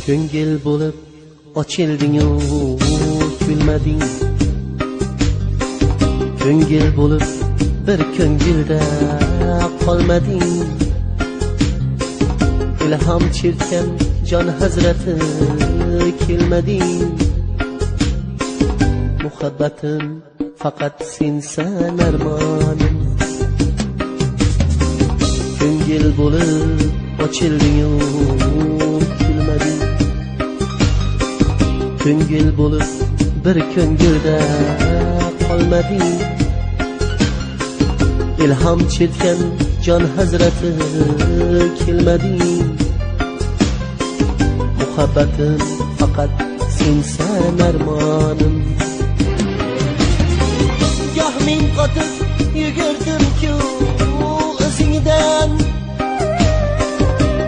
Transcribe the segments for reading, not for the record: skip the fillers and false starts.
Ko'ngil bo'lib ochilding-u kulmading. Ko'ngil bo'lib bir ko'ngilda qolmading. Ilhom chertgan jon hazrati kelmading. Muhabbatim faqat sensan armonim. Ko'ngil bo'lib ochilding-u kulmading. Ko'ngil bo'lib bir ko'ngilda qolmading. Ilhom chertgan jon hazrati kelmading. Muhabbatim faqat sensan armonim. Goh men qotib yugurdim-ku o'zingdan,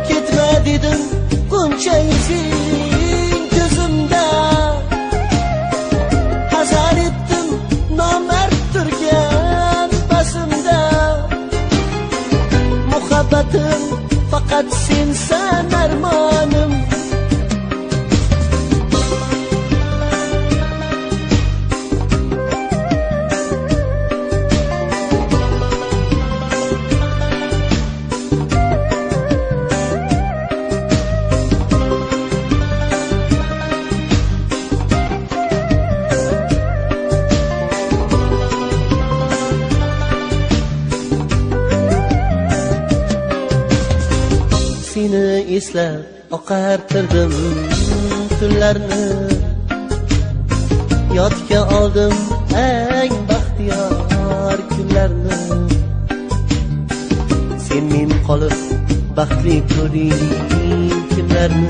ketma dedim buncha yuzing ko'zimda. Hazar etdim nomard turgan basimda. Muhabbatim faqat sensan armonim. Seni eslab oqartirdim tunlarni. Yodga oldim eng baxtiyor kunlarni. Sen men qolib baxtli ko'rding kunlarni.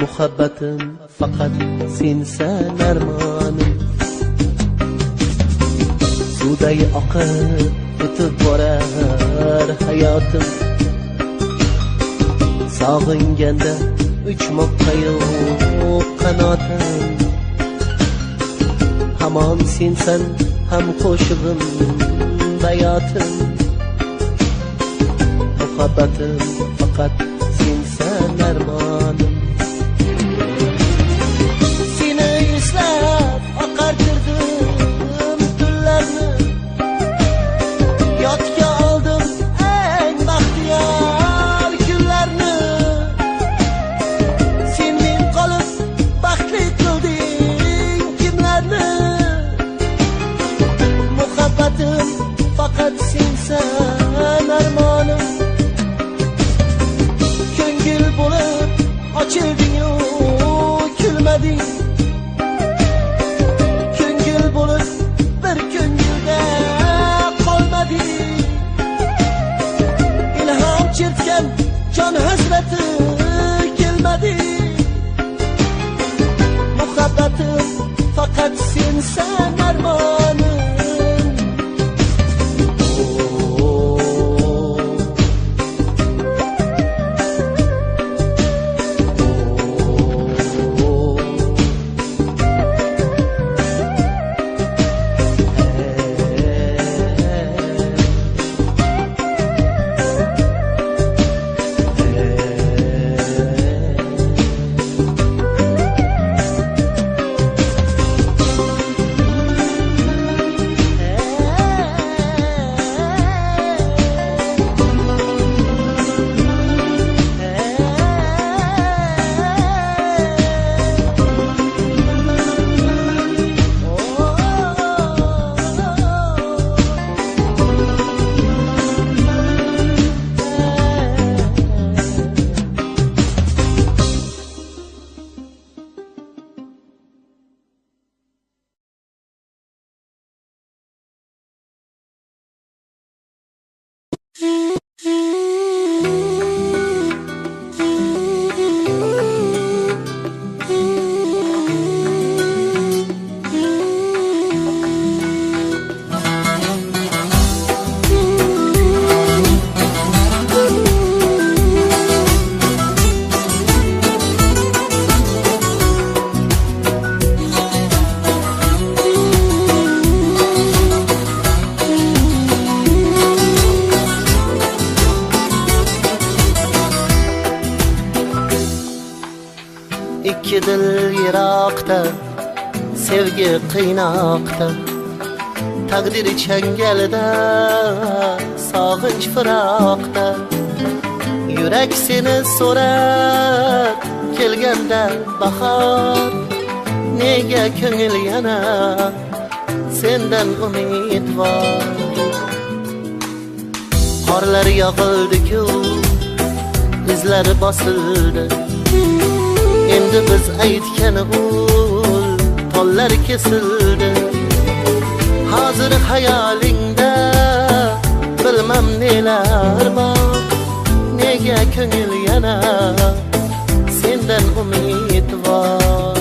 Muhabbatim faqat sensan armonim. Suvday oqib o'tib borar hayotim. Sog'inganda uchmoqqa yo'q qanotim. Hamon sensan ham qo'shig'im bayotim. Muhabbatim faqat sensan armonim. Seni eslab oqartirdim tunlarni. Yodga oldim eng baxtiyor kunlarni. Sen men qolib baxtli qilding kimlarni. Muhabbatim faqat sensan armonim. Ko'ngil bo'lib ochilding-u kulmading. Ko'ngil bo'lib bir ko'ngilda qolmading. Ilhom chertgan jon hazrati kelmading. Muhabbatim faqat sensan armonim. dil yiroqda, sevgi qiynoqda, taqdir changalida, sog'inch firoqda. Yurak seni so'rar kelganda bahor, nega ko'ngil yana sendan umidvor. Qorlar yog'ildi-ku, izlari bosildi. Endi biz aytgan ul tollar kesildi. Hozir xayolingda bilmam nelar bor, nega ko'ngil yana sendan umidvor.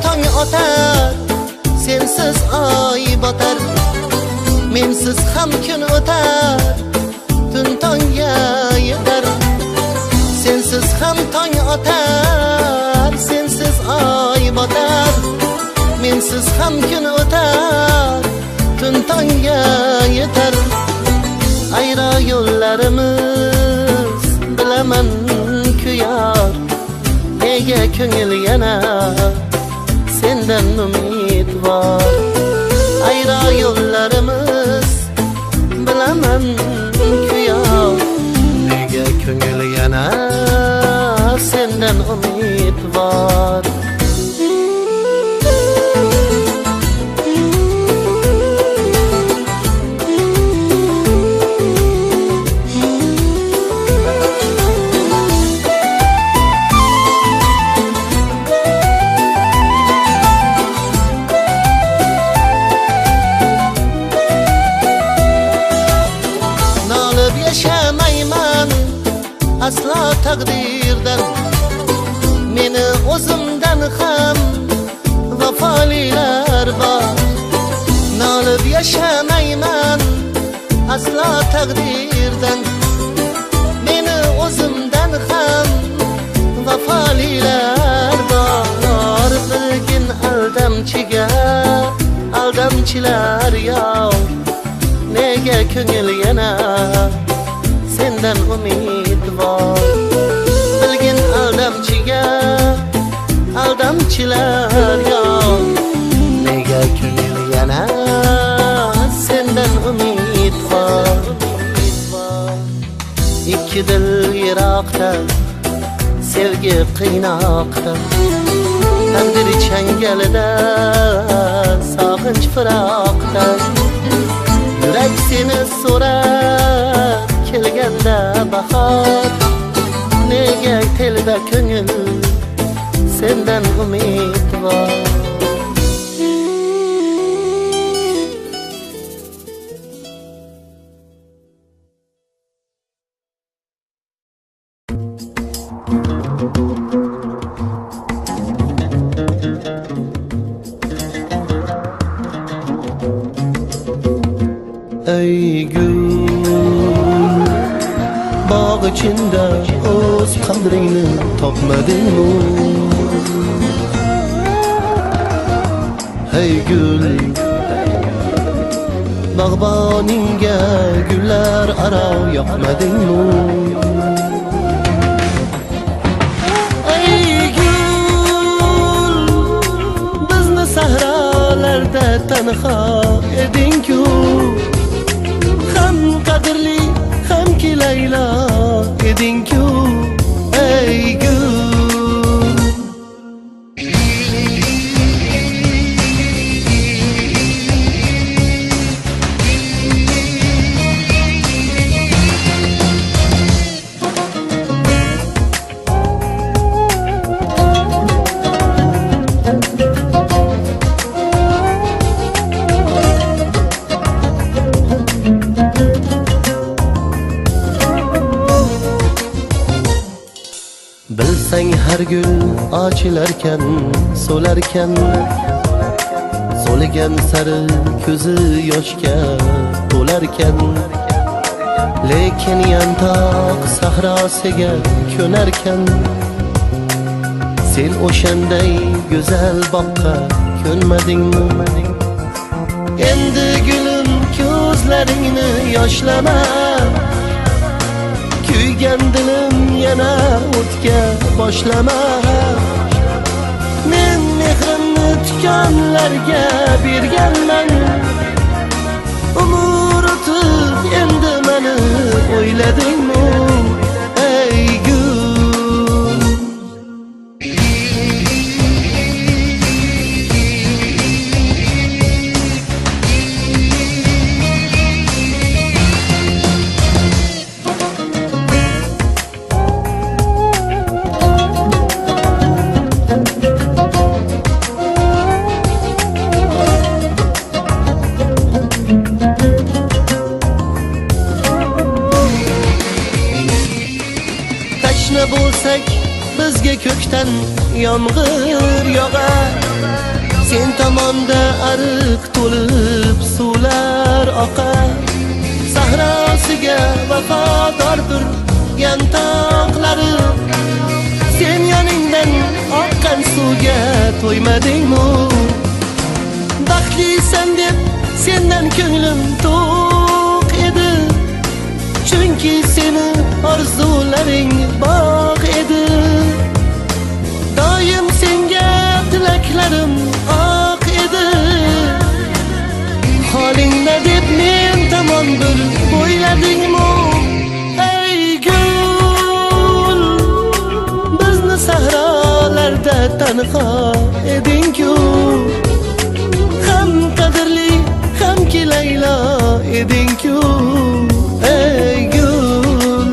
Tong otar, sensiz oy botar. Mensiz ham kun o'tar, tun tongga yetar. Sensiz ham tong otar, sensiz oy botar. Mensiz ham kun o'tar, tun tongga yetar. Ayro yo'llarimiz bilaman kuyar, nega ko'ngil yana sendan umidvor. Ayro yo'llarimiz bilaman kuyar, nega ko'ngil yana sendan umidvor. Aslo taqdirdan, meni o'zimdan ham vafolilar bor. Nolib yashamayman aslo taqdirdan, meni o'zimdan ham vafolilar bor. Bilgin aldamchiga aldamchilar yo'q, nega ko'ngil yana sendan umidvor. Bilgin aldamchiga aldamchilar yo'q, nega ko'ngil yana sendan umidvor. Ikki dil yiroqda, sevgi qiynoqda, taqdir changalida, sog'inch firoqda. Yurak seni so'rar kelganda bahor, nega telba ko'ngil sendan umidvor. Ey gül, bog' içinde o'z qadringni topmadingmi? Hey gül, bog'boningga gullar aro yoqmadingmi? Ey gül, bizni sahrolarda tanho eding-ku, ham qadrli ham ki Layla eding-ku. Ey gül, gul ochilarkan, so'larkan, so'ligan sari ko'zi yoshga to'larkan. Lekin yantoq sahrosiga ko'narkan, sen o'shanday go'zal boqqa ko'nmadingmi? Endi gulim ko'zlaringni yoshlama, kuygan dilim yana o'tga boshlama. Men mehrimni tikonlarga berganman, umr o'tib endi meni o'yladingmi? Ey gul, tashna bo'lsak bizga ko'kdan yomg'ir yog'ar. Sen tomonda ariq to'lib suvlar oqar. Sahrosiga vafodordir yantoqlari, sen yoningdan oqqan suvga to'ymadingmi? Baxtlisan deb sendan ko'nglim to'q edi, chunki seni orzularing bog' edi. Doim senga tilaklarim oq edi. Holingda deb men tomon bir bo'yladingmi? Ey gul, bizni sahrolarda tanho eding-ku. Ham qadrli, ham ki Laylo eding-ku. Ey gul,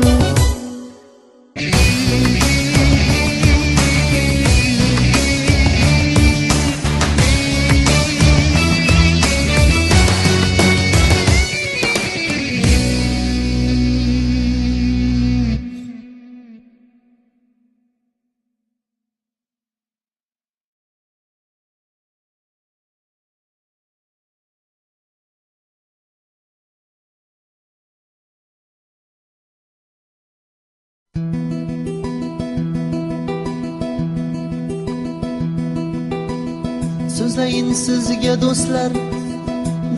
so'zlayin sizga do'stlar,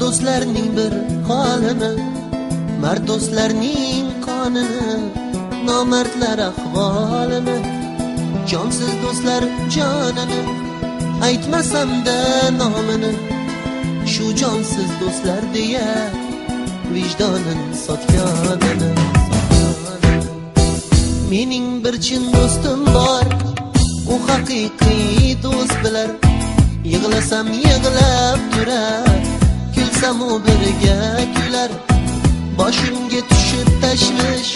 do'stlarning bir holini, mard do'stlarning qonini, nomardlar ahvolini. Jonsiz do'stlar jonini, aytmasam-da nomini, shu jonsiz do'stlar deya vijdonin sotganini. Mening bir chin do'stim bor, u haqiqiy do'st bilar. Yig'lasam yig'lab turar, kulsam u birga kular. Boshimga tushib tashvish,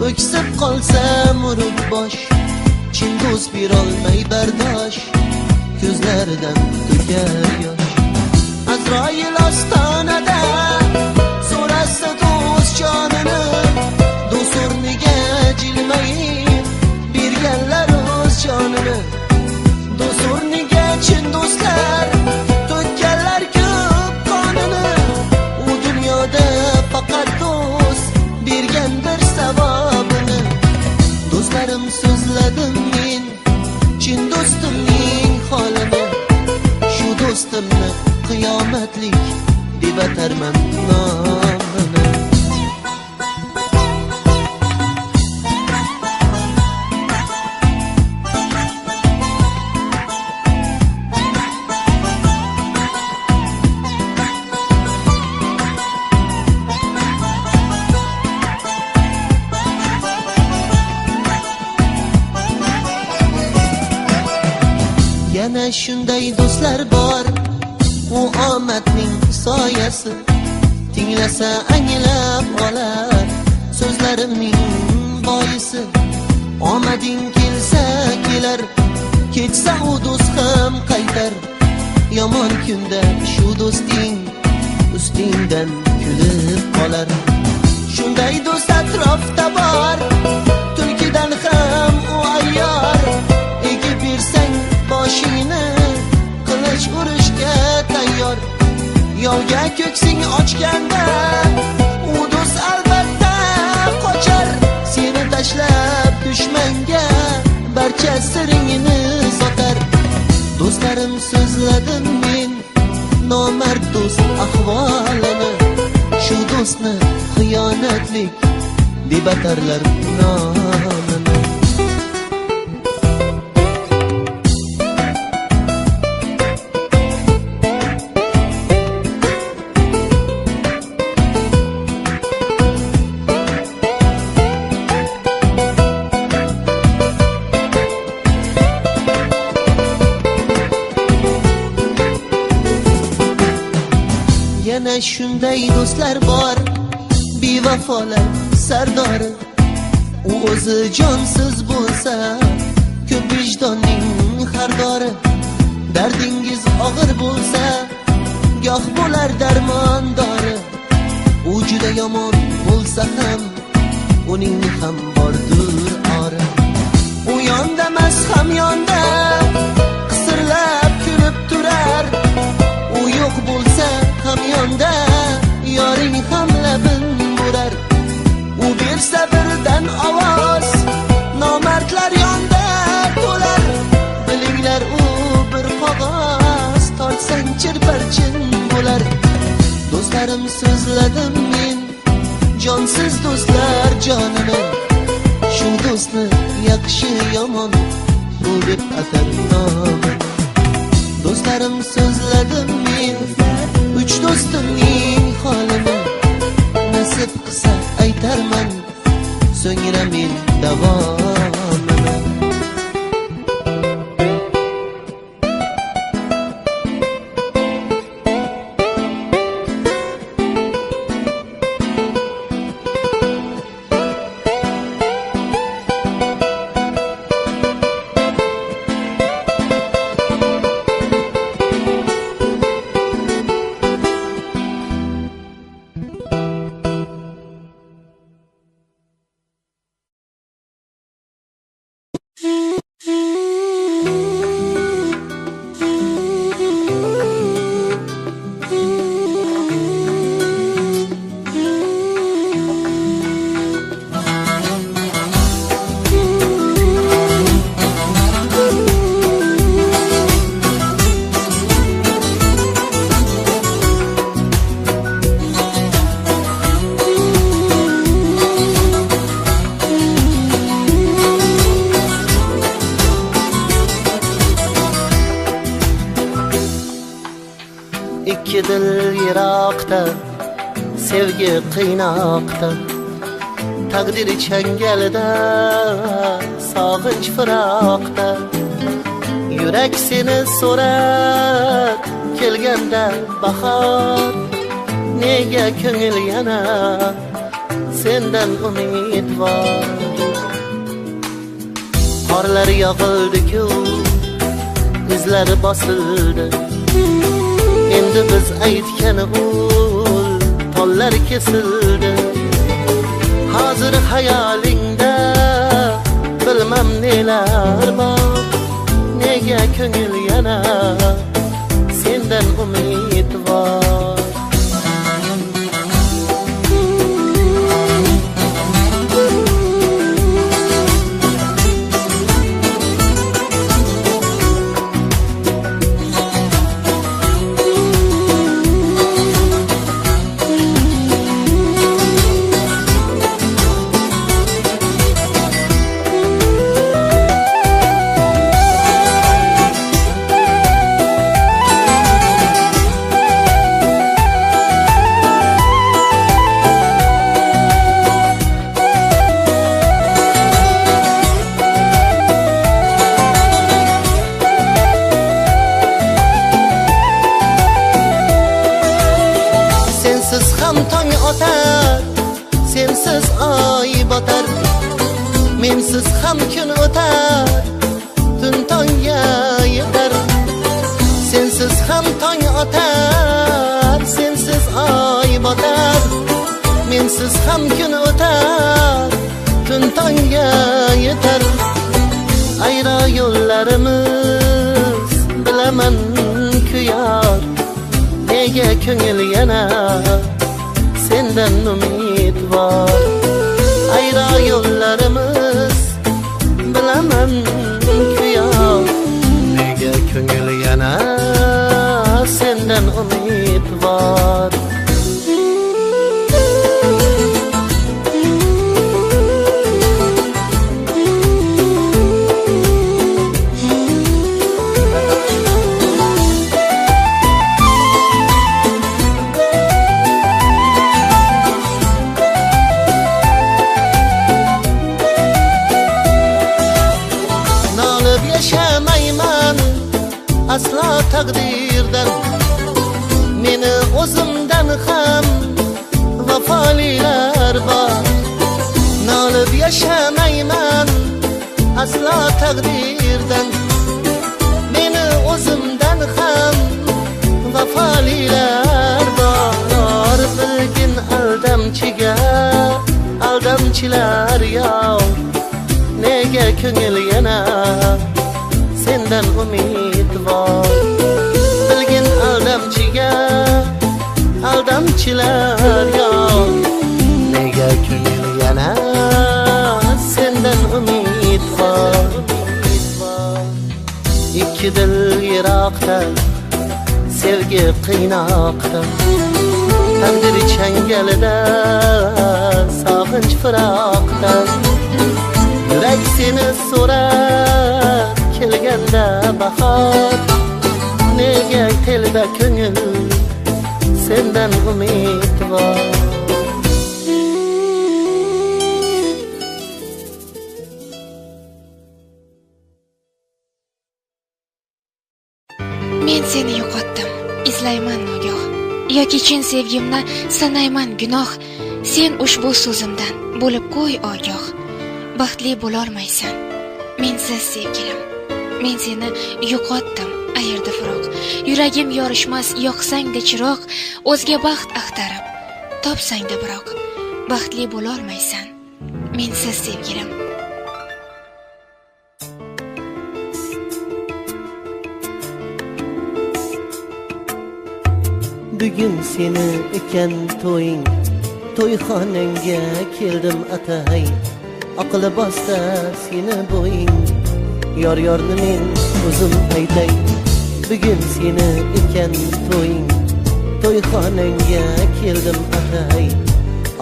o'ksib qolsam urib bosh. Chin do'st berolmay bardosh, ko'zlaridan to'kar yosh. Azroil ostonada so'rasa do'st jonini, do'st o'rniga jilmayib berganlar o'z jonini. Do'st o'rniga chin do'stlar to'kkanlar ko'p qonini. U dunyoda faqat do'st bergan bir savobini. Do'stlarim so'zladim men chin do'stimning holini, shu do'stimni qiyomatlik deb atarman nomini. Yana shunday do'stlar bor, u omadning soyasi. Tinglasa anglab olar so'zlarimning boisi. Omading kelsa kelar, ketsa u do'st ham qaytar. Yomon kunda shu do'sting ustingdan kulib qolar. Shunday do'st atrofda bor, tulkidan ham u ayyor. birovga ko'ksing ochganda u do'st albatta qochar. Seni tashlab dushmanga barcha siringni sotar. Do'stlarim so'zladim men nomard do'st ahvolini, shu do'stni xiyonatlik deb atarlar nomini. Yana shunday do'stlar bor, bevafolar sardori. U o'zi jonsiz bo'lsa, ko'p vijdonning xardori. Dardingiz og'ir bo'lsa, goh bo'lar darmondori. U juda yomon bo'lsa ham, uning ham bordir ori. U yondamas ham yonda, qisirlab kulib turar. U yo'q bo'lsa ham yonda, yoring ham labin bo'rar. U bersa birdan ovoz, nomardlar yonda to'lar. Bilinglar u bir qog'oz, tortsang chirparchin bo'lar. Do'stlarim so'zladim men jonsiz do'stlar jonini, shu do'stni yaxshi yomon bu deb atar nomini. Do'stlarim so'zladim men uch do'stimning holini, nasib qilsa aytarman so'ngra men davomini. İki dil yiroqda, sevgi qiynoqda, taqdir changalida, sog'inch firoqda. Yurak seni so'rar kelganda bahor, nega ko'ngil yana sendan umidvor. Qorlar yog'ildi-ku, izlari bosildi. Endi biz aytgan ul tollar kesildi. Hozir xayolingda bilmam nelar bor, nega ko'ngil yana sendan umidvor. Sensiz ay botar, mensiz ham kun o'tar, tun tongga yetar. Sensiz ham tong otar, sensiz ay botar, mensiz ham kun o'tar, tun tongga yetar. Ayro yo'llarimiz bilaman kuyar, nega ko'ngil yana sendan umid var. Ayro yo'llarimiz bilaman kuyoq, nega ko'ngil yana sendan umid var. Asla takdirden meni o'zimdan ham vafolilar bor. Nolib yashamayman asla takdirden meni o'zimdan ham vafolilar bor. Bilgin aldamchilar yo'q, nega ko'ngil yana sendan umid var. Bilgin aldamchilar yo'q, nega ko'ngil yana sendan umid var. İki dil yiroqda, sevgi qiynoqda, taqdir changalida, sog'inch firoqda. Yurak seni so'rar kelganda bahor, nega telba ko'ngil sendan umid var. Men seni yo'qotdim, izlayman nogoh, yoki chin sevgimni sanayman gunoh. Sen ushbu so'zimdan bo'lib qo'y ogoh, baxtli bo'lolmaysan mensiz sevgilim. Men seni yo'qotdim, ayirdi firoq. Yuragim yorishmas, yoqsangda chiroq. O'zga baxt axtarib topsangda biroq, baxtli bo'lolmaysan mensiz sevgilim. Bugun seni ekan to'ying, to'yxonangga keldim atay. Aqli bosta seni bo'ying, yor-yorni men o'zim aytay. Bugun seni ekan to'ying, to'yxonangga keldim atay.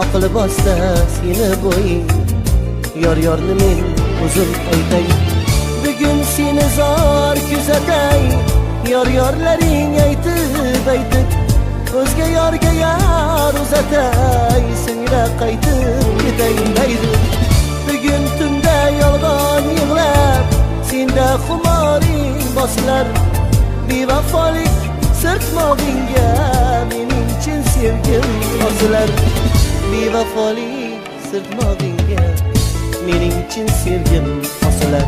Aqli bosta seni bo'ying, yor-yorni men o'zim aytay. Bugun seni zor kuzatay, yor-yorlaring aytib o'zga yorga yor uzatay. So'ngra qaytib ketay deydi. Bugun tunda yolg'on yig'lab senda xumoring bosilar. Bevafolik sirtmog'ingga mening chin sevgim osilar. Bevafolik sirtmog'ingga mening chin sevgim osilar.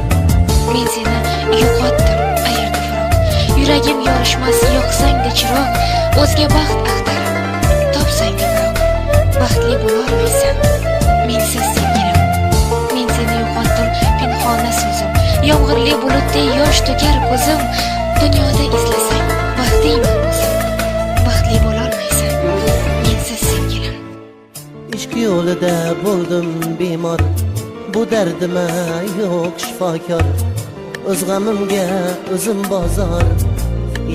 Men seni yo'qotdim, ayirdi firoq. Yuragim yorishmas, yoqsangda chiroq. O'zga baxt axtarib topsangda biroq, baxtli bo'lolmaysan mensiz sevgilim. Men seni yo'qotdim, pinhona so'zim, yomg'irli bulutday yosh to'kar ko'zim. Dunyoda izlasang baxtiyman o'zim, baxtli bo'lolmaysan mensiz sevgilim. Ishq yo'lida bo'ldim bemor, bu dardima yo'q shifokor. O'z g'amimga o'zim bozor,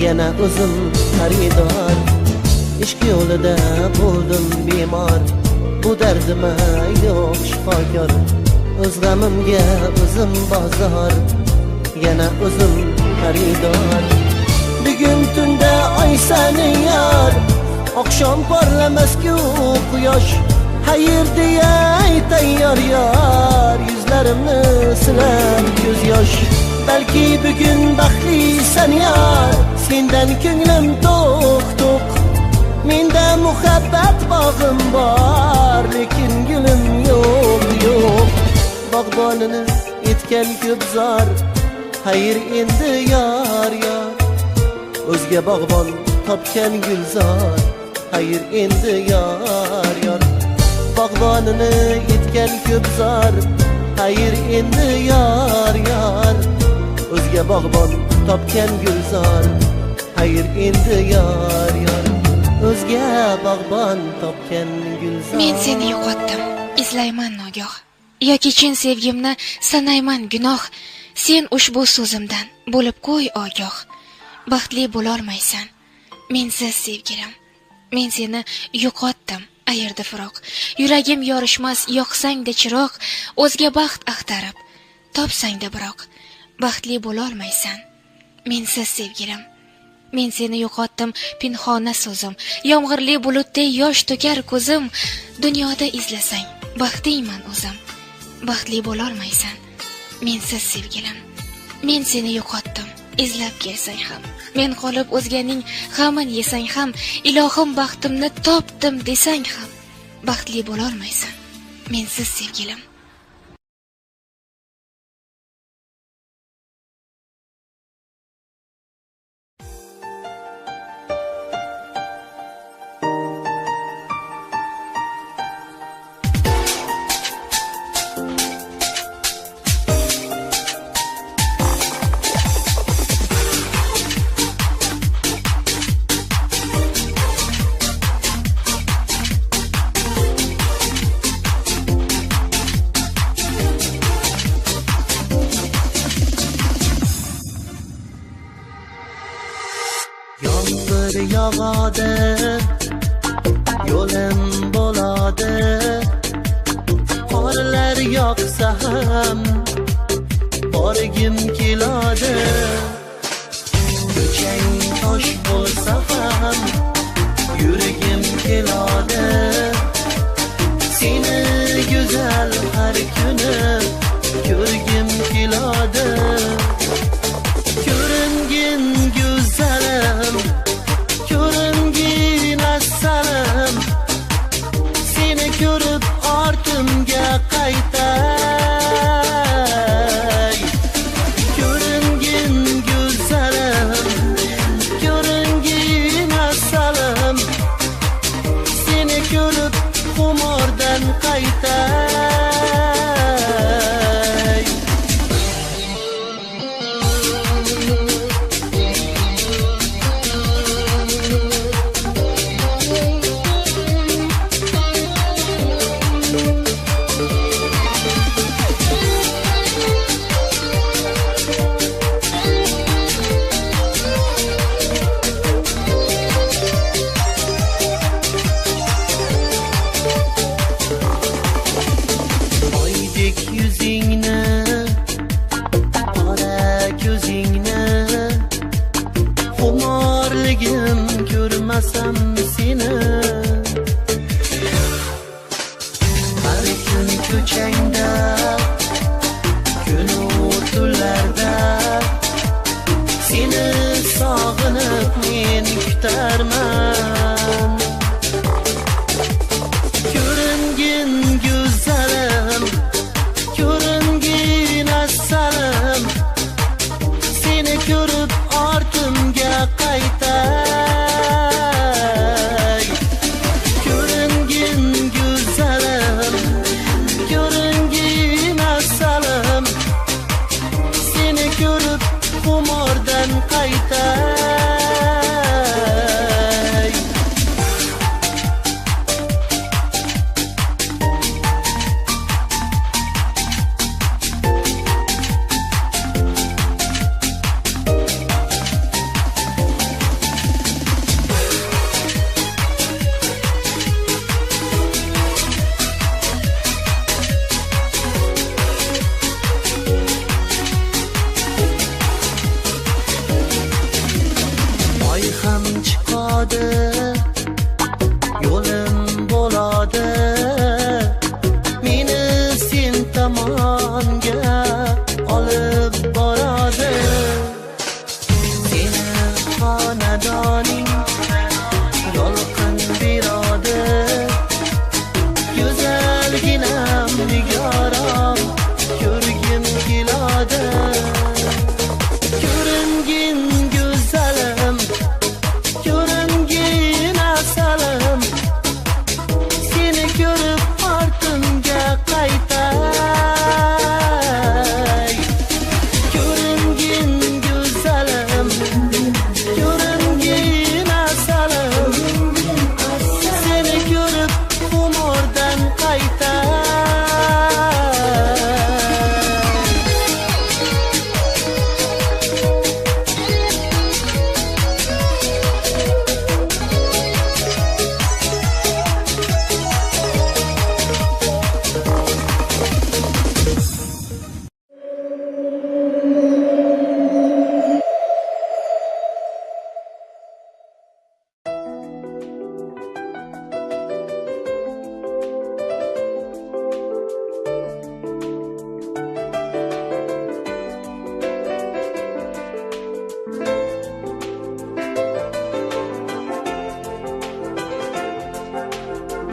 yana o'zim xaridor. Ishq yo'lida bo'ldim bemor, bu dardima yo'q shifokor. O'z g'amimga o'zim bozor, yana o'zim xaridor. Bugun tunda oy sani yor, oqshom porlamas-ku quyosh. Hayır deya aytay yor, yuzlarimni silab ko'z yosh. Balki bugun baxtlisan yor, sendan ko'nglim to'q. Menda muhabbat bog'im bor, lekin gulim yo'q. Bog'bonini etgan ko'p zor, hayır endi yor. O'zga bog'bon topgan gulzor, hayır endi yor. Bog'bonini etgan ko'p zor, hayır endi yor. O'zga bog'bon topgan gulzor, hayır endi yor. o'zga bog'bon topgan gulzor. Men seni yo'qotdim, izlayman nogoh. Yoki chin sevgimni sanayman gunoh. Sen ushbu so'zimdan bo'lib qo'y ogoh. Baxtli bo'lolmaysan mensiz sevgilim. Men seni yo'qotdim, ayirdi firoq. Yuragim yorishmas yoqsangda chiroq. O'zga baxt axtarib topsangda biroq. Baxtli bo'lolmaysan mensiz sevgilim. Men seni yo'qotdim, pinhona so'zim. Yomg'irli bulutday yosh to'kar ko'zim. Dunyoda izlasang baxtiyman o'zim. Baxtli bo'lolmaysan mensiz sevgilim. Men seni yo'qotdim, izlab kelsang ham. Men qolib o'zganing g'amin yesang ham, ilohim baxtimni topdim desang ham, baxtli bo'lolmaysan mensiz sevgilim. Yomg'ir yog'adi, yo'lim bo'ladi. Qorlar yoqsa ham borgim keladi. Ko'chang tosh bo'lsa ham yuragim keladi. Seni go'zal har kuni ko'rgim keladi. Ko'ringin go'zalim, ko'ringin assalim. Seni ko'rib ortimga qaytay. Ko'ringin go'zalim, ko'ringin assalim. Seni ko'rib xumordan qaytay.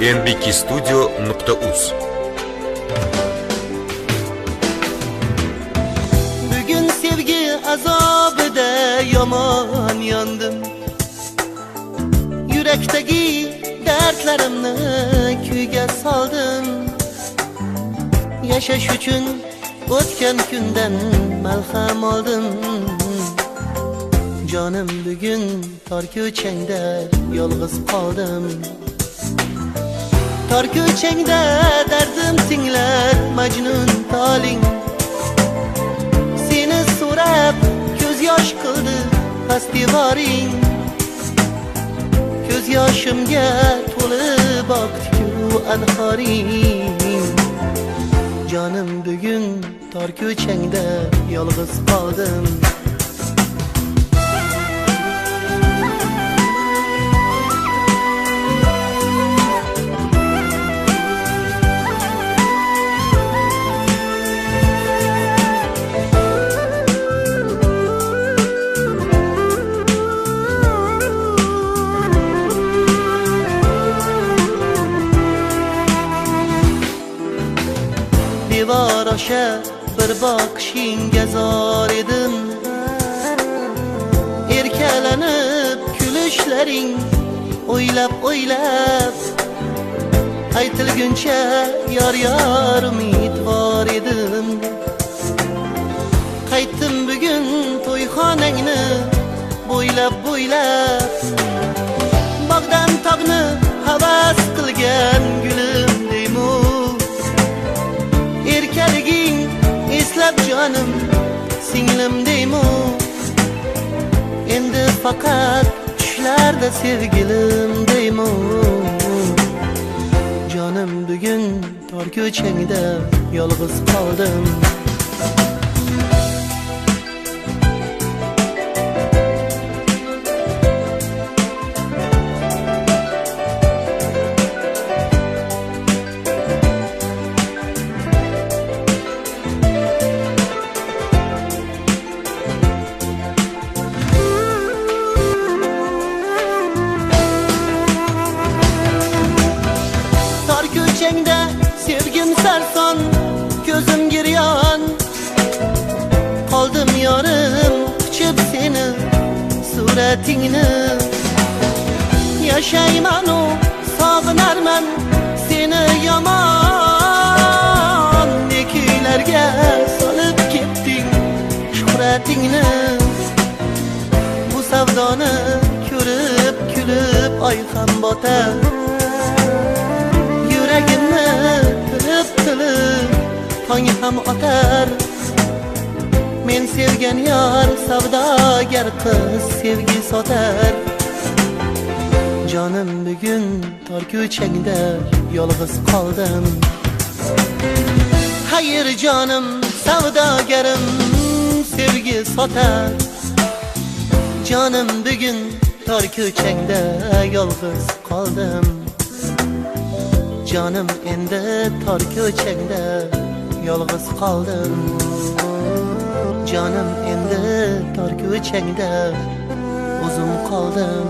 nbkstudio.uz. Bugün sevgi azobida yomon yondim. Yurakdagi dardlarimni kuyga soldim. Yashash uchun o'tgan kundan malham oldim. Jonim bugun tor ko'changda yolg'iz qoldim. Tor ko'changda dardim tinglar Majnun toling. Seni so'rab ko'z yosh qildi fastivoring. Ko'z yoshimga to'lib oqdi-ku anhoring. Jonim bugun tor ko'changda yolg'iz qoldim. Devor osha bir boqishingga zor edim. Erkalanib kulishlaring o'ylab aytilguncha yor umidvor edim. Qaytdim bugun to'yxonangni bo'ylab bog'dan tog'ni havas qilgan gulim deymu. Erkaliging eslab jonim singlim deymu. Endi faqat tushlarda sevgilim deymu. Jonim bugun tor ko'changda yolg'iz qoldim. Sevgim sarson, ko'zim giryon. Qoldim yorim, quchib seni suratingni. Yashayman-u, sog'inarman seni yomon. Ne kuylarga solib ketding shuhratingni. Bu savdoni ko'rib kulib oy ham botar. Yuragimni tilib tong ham otar. Men sevgan yor savdogar qiz sevgi sotar. Jonim bugun tor ko'changda yolg'iz qoldim. Hayır jonim savdogarim sevgi sotar. Jonim bugun tor ko'changda yolg'iz qoldim. Jonim endi tor ko'changda yolg'iz qoldim. Jonim endi tor ko'changda o'zim qoldim.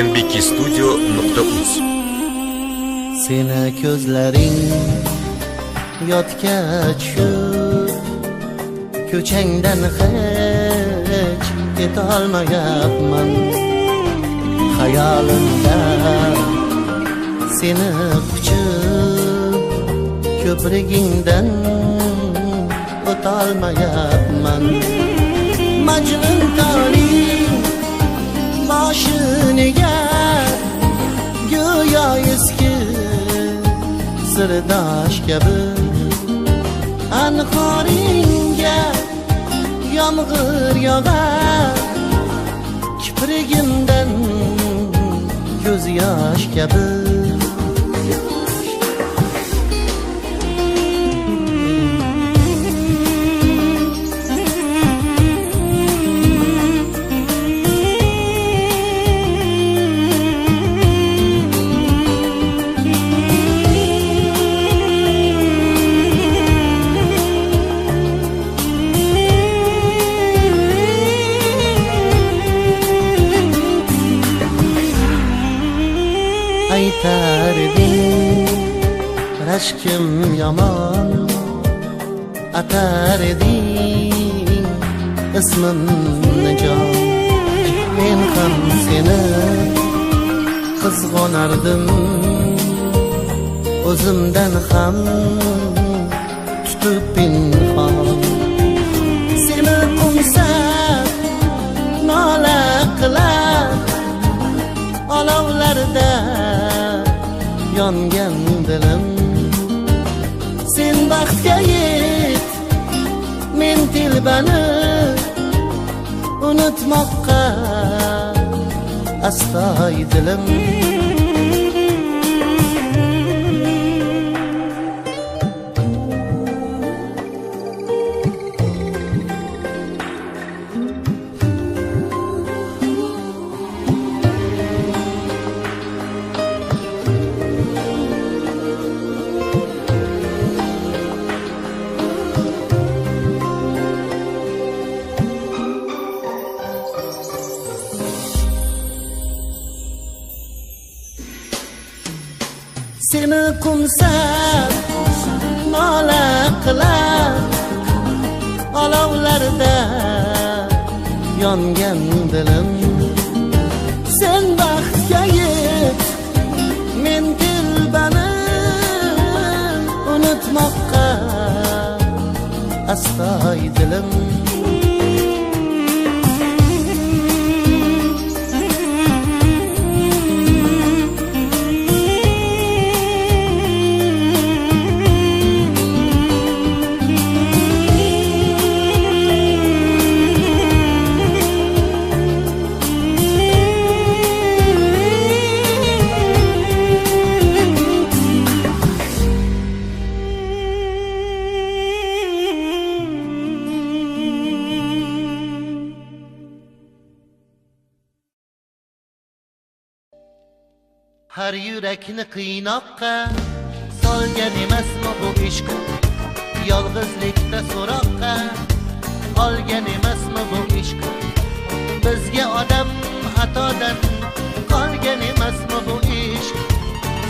nbkstudio.uz. Seni ko'zlaring yotgach shu ko'changdan hech ketolmayapman. Hayolimda seni quchib ko'prigingdan o'tolmayapman. Majnun toling boshiniga go'yo eski sirdosh kabi. Anhoringga yomg'ir yog'ar, kiprigimdan ko'z yosh kabi. ketar eding rashkim yomon atar eding ismimni jon men ham seni qizg'onardim o'zimdan ham tutib pinhon seni qo'msab nola qilar olovlarda yongan dilim sen baxtga yet men telbani unutmoqqa astoy dilim seni qo'msab nola qilar olovlarda yongan dilim sen baxtga yet men dilbani unutmoqqa astoy dilim har yurakni qiynoqqa solgan emasmi bu ishq yolg'izlikda so'roqqa olgan emasmi bu ishq bizga odam xatodan qolgan emasmi bu ishq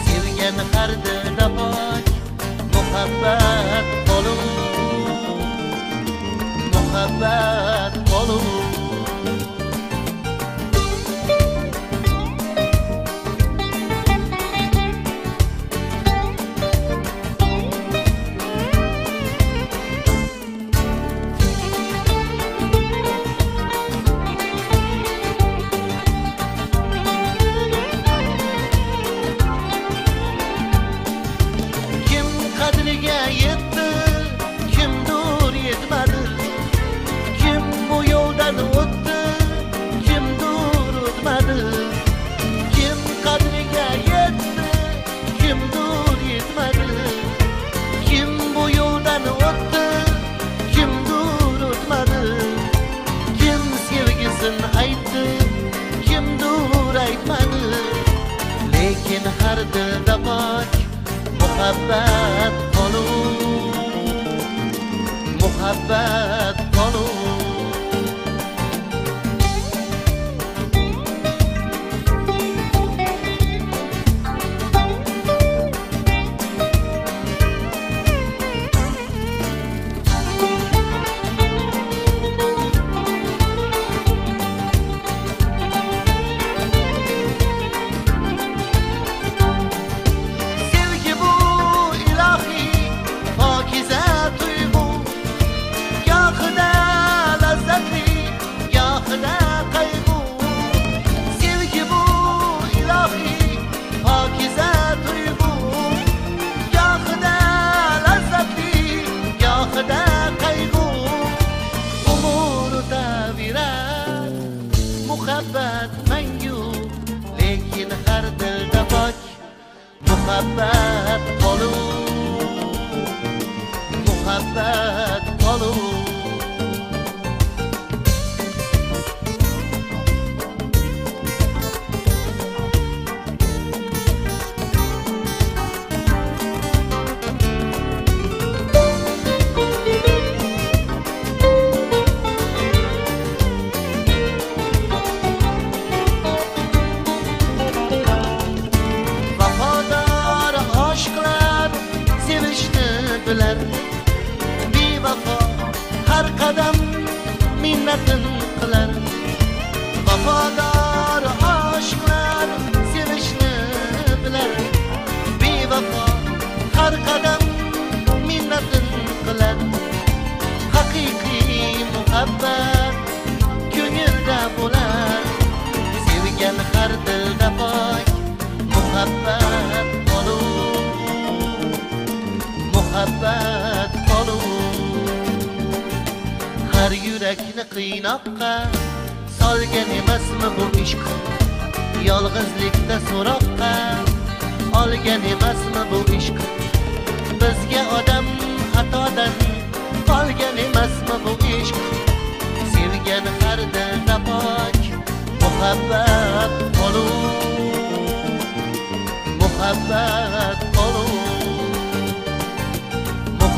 sevgan har dilda pok muhabbat qolur muhabbat qolur har dilda pok muhabbat qolur muhabbat qolur muhabbat mangu lekin har dilda pok muhabbat qolur muhabbat qolur bilar bevafo har qadam minnatin qilar vafodor oshiqlar sevishni bilar bevafo har qadam minnatin qilar haqiqiy muhabbat ko'ngilda bo'lar sevgan har dilda pok muhabbat muhabbat har yurakni qiynoqqa solgan emasmi bu ishq yolg'izlikda so'roqqa olgan emasmi bu ishq bizga odam xatodan qolgan emasmi bu ishq sevgan har dilda pok muhabbat muhabbat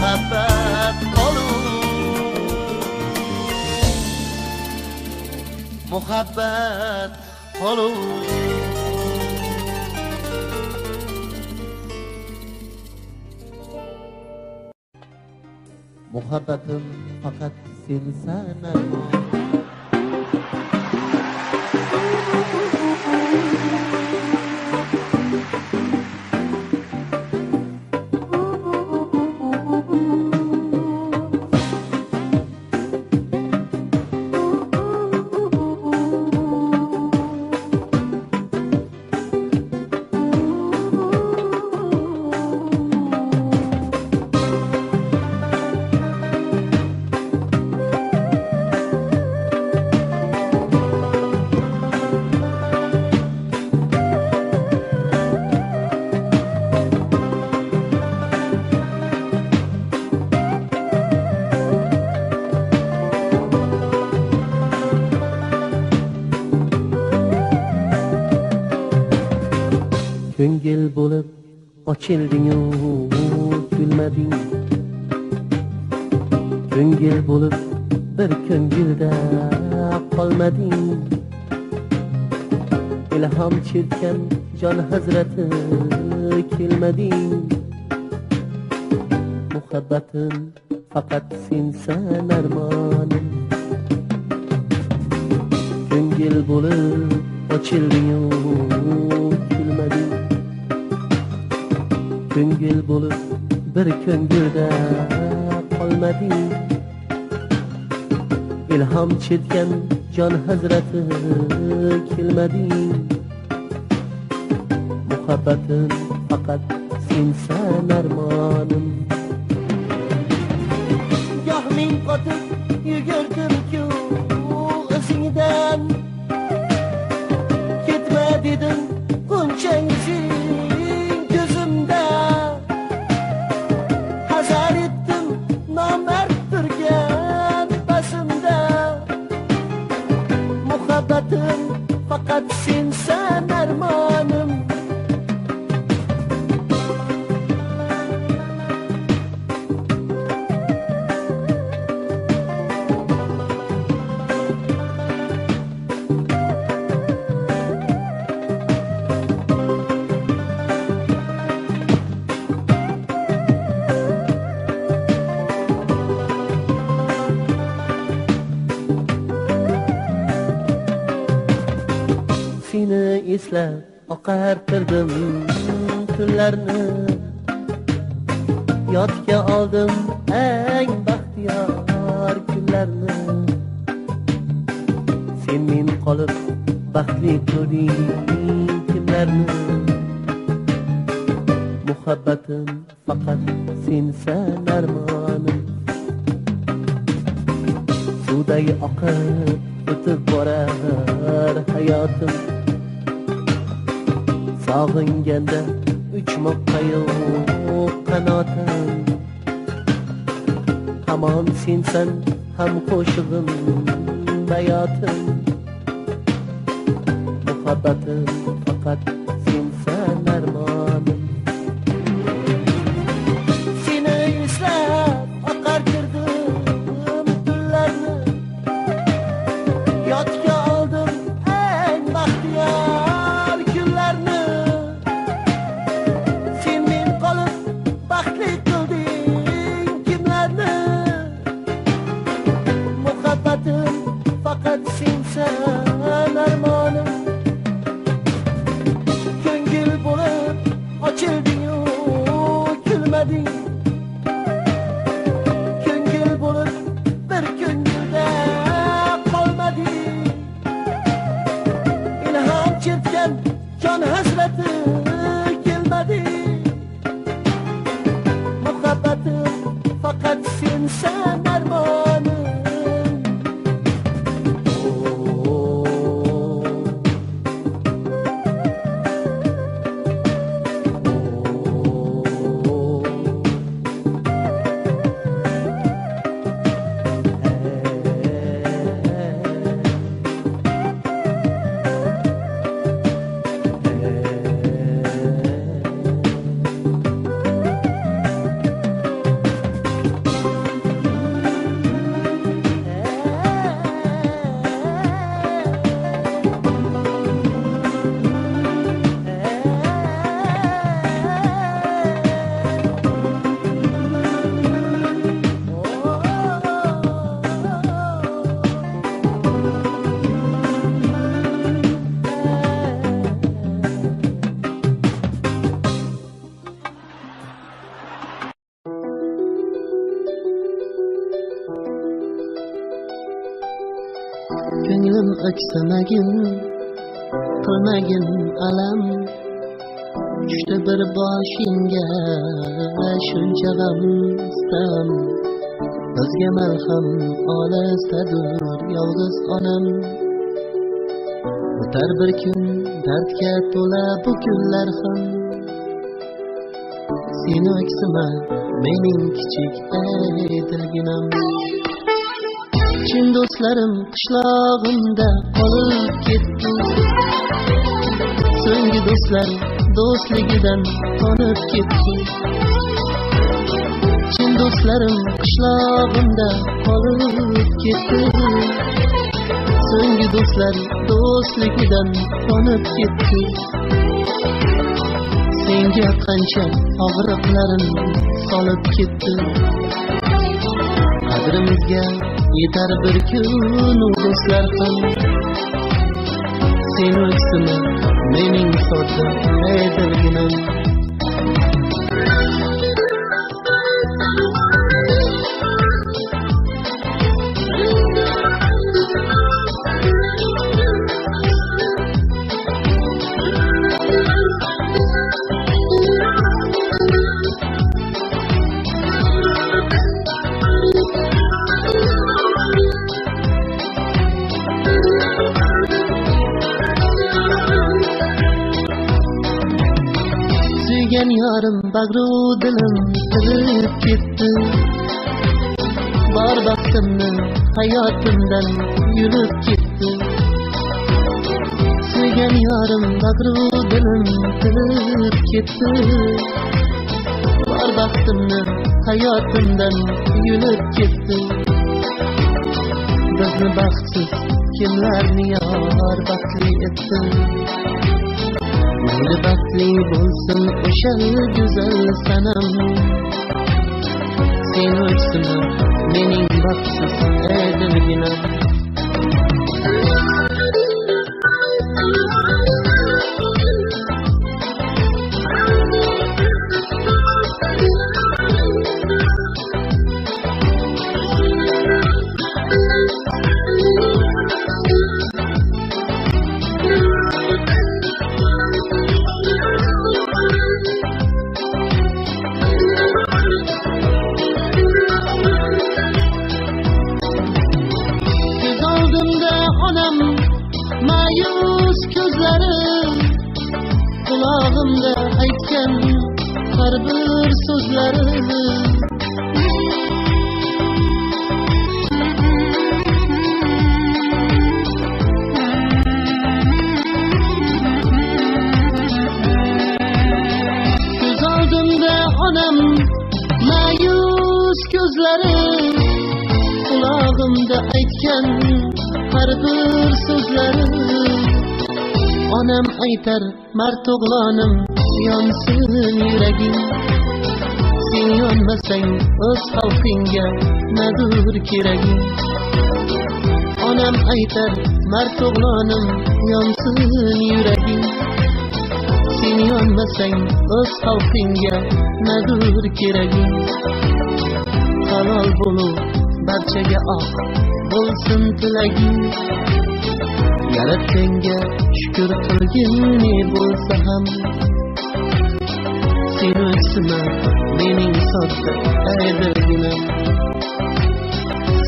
muhabbat muhabbat muhabbatim faqat sen sanar ko'ngil bo'lib ochilding-u kulmading ko'ngil bo'lib bir ko'ngilda qolmading ilhom chertgan jon hazrati kelmading muhabbatim faqat sensan armonim ko'ngil bo'lib ochilding-u kulmading ko'ngil bo'lib bir ko'ngilda qolmading ilhom chertgan jon hazrati kelmading muhabbatim faqat sensan armonim goh men qotib yugurdim-ku izingdan ketma dedim qo'nchang ko'zimda hazar etdim nomard turgan basimda muhabbatim faqat sensan armonim seni eslab oqartirdim kunlarni yodga oldim eng baxtiyor kunlarni sen men qolib baxtli ko'rding kimlarni muhabbatim faqat sensan armonim suvday oqib o'tib borar hayotim sog'inganda uchmoqqa yo'q qanotim hamon sensan ham qo'shig'im bayotim muhabbatim faqat sensan armonim seni eslab oqartirdim tunlarni yodga oldim eng baxtiyor kunlarni sen men qolib baxtli qilding sen armonum. Ko'nglim o'ksamagin, qilmagin alam. Tushdi bir boshingga shuncha g'amstam. O'zga malham olisdadir yolg'iz onam. O'tar bir kun dardga to'la bu kunlar ham. Seni o'ksima mening kichik dilginam. Chin do'stlarim qishlog'imda qolib ketdi. So'nggi do'stlar do'stligidan tonib ketdi. Chin do'stlarim qishlog'imda qolib ketdi. So'nggi do'stlar do'stligidan tonib ketdi. Senga qancha og'riqlarim solib ketdi. Qadrimizga yetar bir kun u do'stlar ham. Sen o'ksima mening sodda dilginam. Suygan yorim bagru dilim silib ketdi. Bor baxtimni hayotimdan yurib ketdi. Suygan yorim bagru dilim silib ketdi. Bor baxtimni hayotimdan yurib ketdi. Bizni baxtsiz kimlarni yor baxtli etdi. Mayli baxtli bo'lsin o'sha go'zal sanam. Sen o'ksima mening baxtsiz dilginam. Ma'yus ko'zlari qulog'imda aytgan har bir so'zlari. Ko'z oldimda onam ma'yus ko'zlari qulog'imda aytgan har bir so'zlari. Onam aytar mard o'g'lonim yonsin yuraging. Sen yonmasang o'z xalqingga nadur keraging. Onam aytar mard o'g'lonim yonsin yuraging. Sen yonmasang o'z xalqingga nadur keraging. Halol bo'luv barchaga oq bo'lsin tilaging. Yaratganga shukr qilgin ne bo'lsa ham. Sen o'ksima mening sodda dilginam.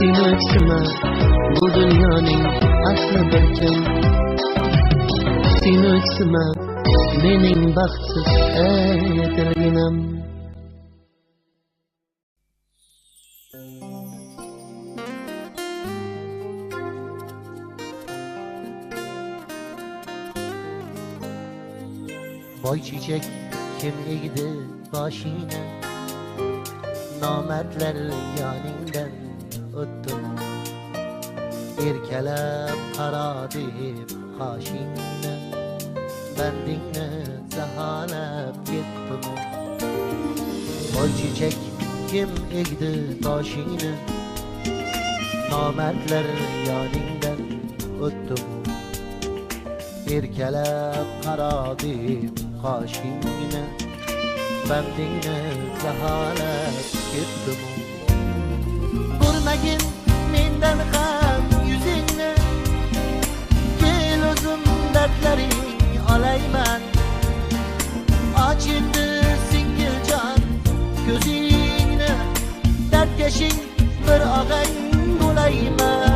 Seni öksüme bu dünyanın aslı birken. Seni öksüme mening baxtsiz etilginim. Boy çiçek kim egdi boshingni, nomardlar yoningdan o'tdim. Erkalab qaro deb qoshingni, bandingni zaholab ketdim. Boy çiçek kim egdi boshingni, nomardlar yoningdan o'tdim. Erkalab qaro deb qoshingni, bandingni zaholab ketdim. Ko'rmagin mendan ham yuzingni, kel o'zim dardlaring olayman. Ochindi singiljon ko'zingni, dardkashing bir og'ang bo'layman.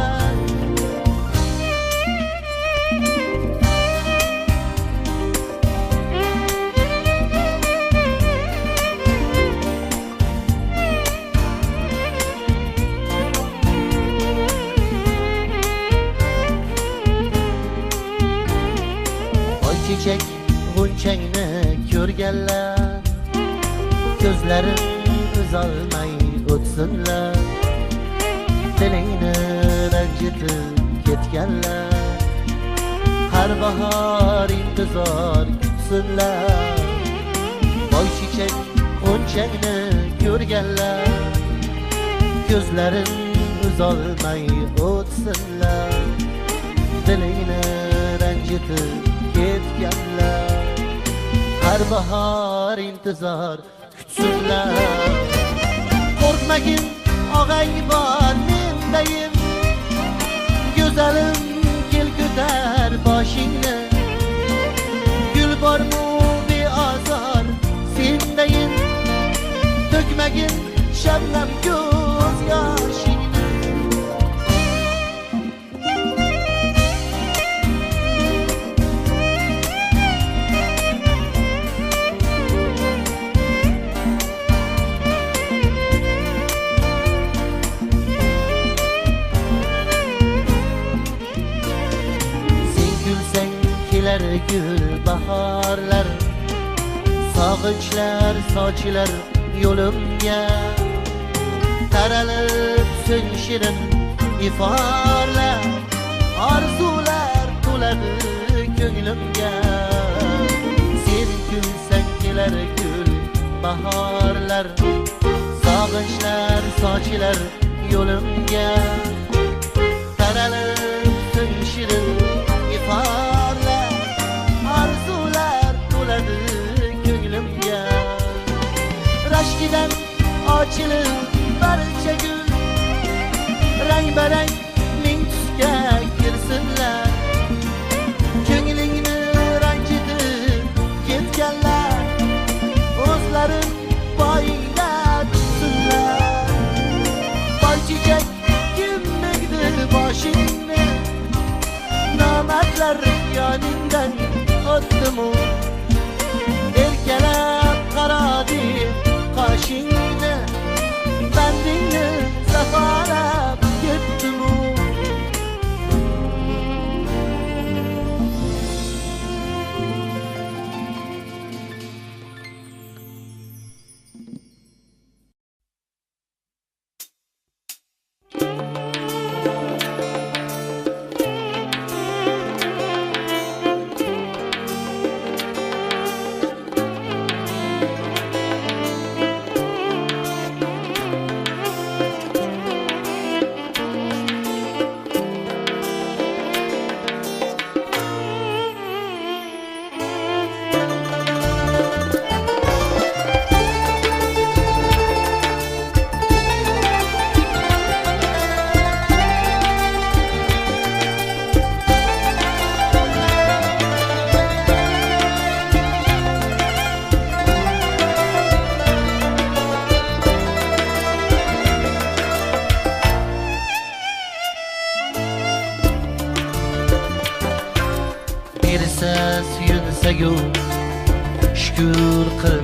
Çiçek g'unchangni ko'rganlar, ko'zlarin uzolmay o'tsinlar. Dilingni ranjitib ketganlar, har bahor intizor kutsinlar. Boy çiçek g'unchangni ko'rganlar, ko'zlarin uzolmay o'tsinlar. Dilingni ranjitib ketganlar, har bahor intizor kutsinlar. Qo'rqmagin og'ang bor mendayim, go'zalim kel ko'tar boshingni. Gul bormu beozor sendayin, to'kmagin shabnam ko'z yoshingni. Gül baharlar, sog'inchlar sochilar yo'limga. Taralib so'ng shirin iforlar, orzular to'ladi ko'nglimga. Sen kulsang kelar gul baharlar, sog'inchlar sochilar yo'limga. Taralib so'ng shirin iforlar, arzular to'ladi ko'nglimga. Rashkidan ochilib barcha gul, rang barang ming tusga kirsinlar. Ko'nglingni ranjitib ketganlar, o'zlarin poyingda tutsinlar. Boy chechak kim egdi boshingni, nomardlar yoningdan o'tdimu. Erkalab qaro deb qoshingni, bandingni zafolab ketdimu.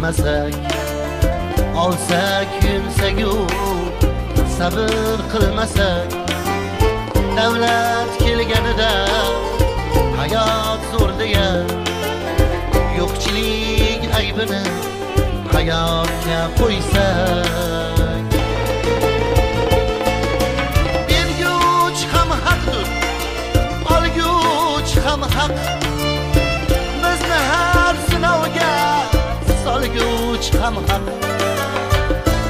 qilmasak, olsak yursak-yu sabr qilmasak, davlat kelganida hayot zo'r deya yo'qchilik aybini hayotga qo'ysak, berguch ham haqdir, olguch ham haq, bizni har sinovga solguch ham haq,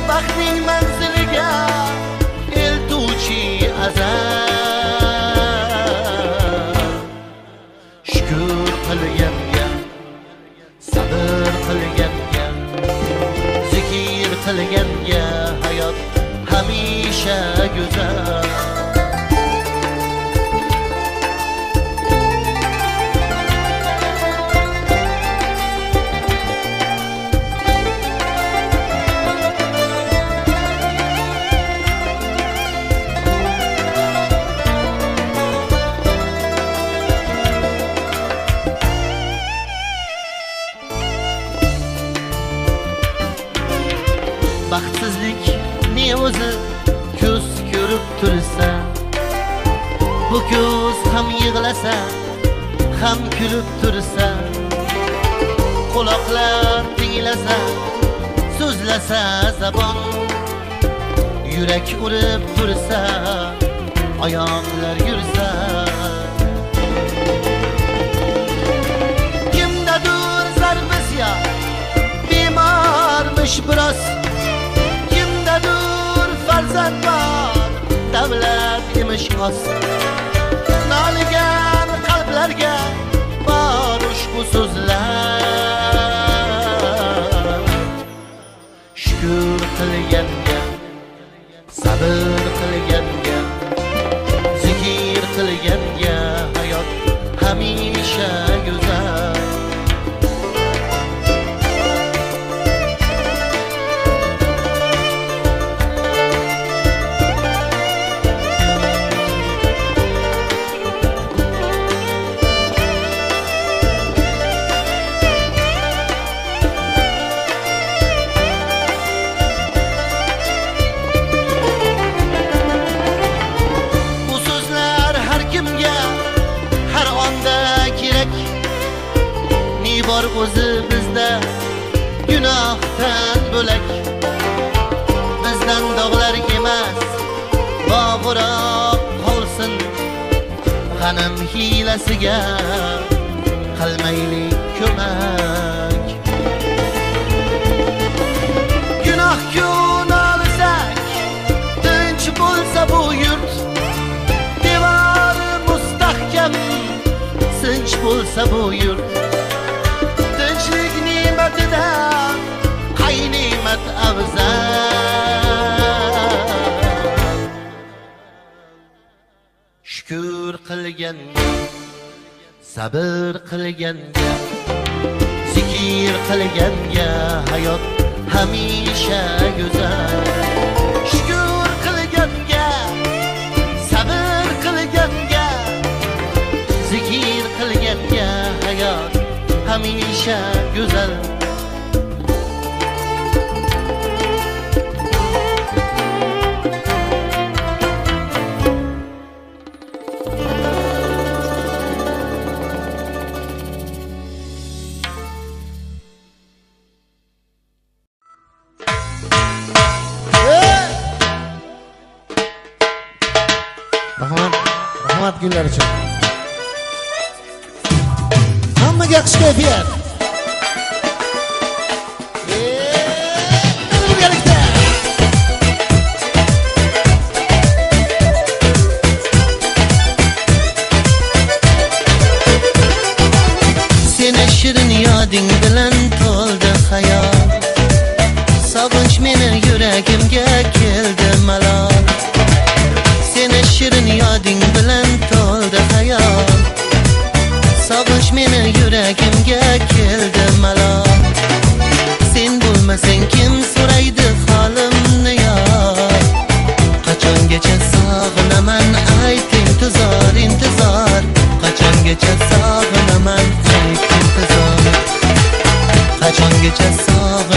baxtning manziliga eltuvchi azal. Shukr qilganga, sabr qilganga, zikr qilganga hayot hamisha go'zal. Baxtsizlik ne o'zi ko'z ko'rib tursa, bu ko'z ham yig'lasa, ham kulib tursa, quloqlar tinglasa, so'zlasa zabon, yurak urib tursa, oyoqlar yursa, kimdadir zarbiz ya bemormish biroz, farzand bor, davlat emish oz. Noligan qalblarga bor ushbu so'zlar. Shukr qilganga, sabr qilganga, zikr qilganga hayot hamisha go'zal. Bor o'zi bizda gunohdan bo'lak, bizdan dog'lar emas bog'roq qolsin, g'anim hiylasiga qilmaylik ko'mak. Gunohga nolsak tinch bo'lsa bu yurt, devori mustahkam sinch bo'lsa bu yurt, qay ne'mat afzal. Shukr qilganga, sabr qilganga, zikr qilganga hayot hamisha go'zal. Shukr qilganga, sabr qilganga, zikr qilganga hayot hamisha go'zal. Rahmat günler için. Hammaga yaxshi kayfiyat. Birgalikda. Seni shirin yoding bilan to'ldi hayot, sog'inch meni yuragimga keldi malol. Seni shirin yoding bilan to'ldi hayot, sog'inch meni yuragimga keldi malol. Sen bo'lmasang kim so'raydi holimni yor, qachongacha sog'inaman ayt intizor intizor, qachongacha sog'inaman ayt intizor, qachongacha sog'inaman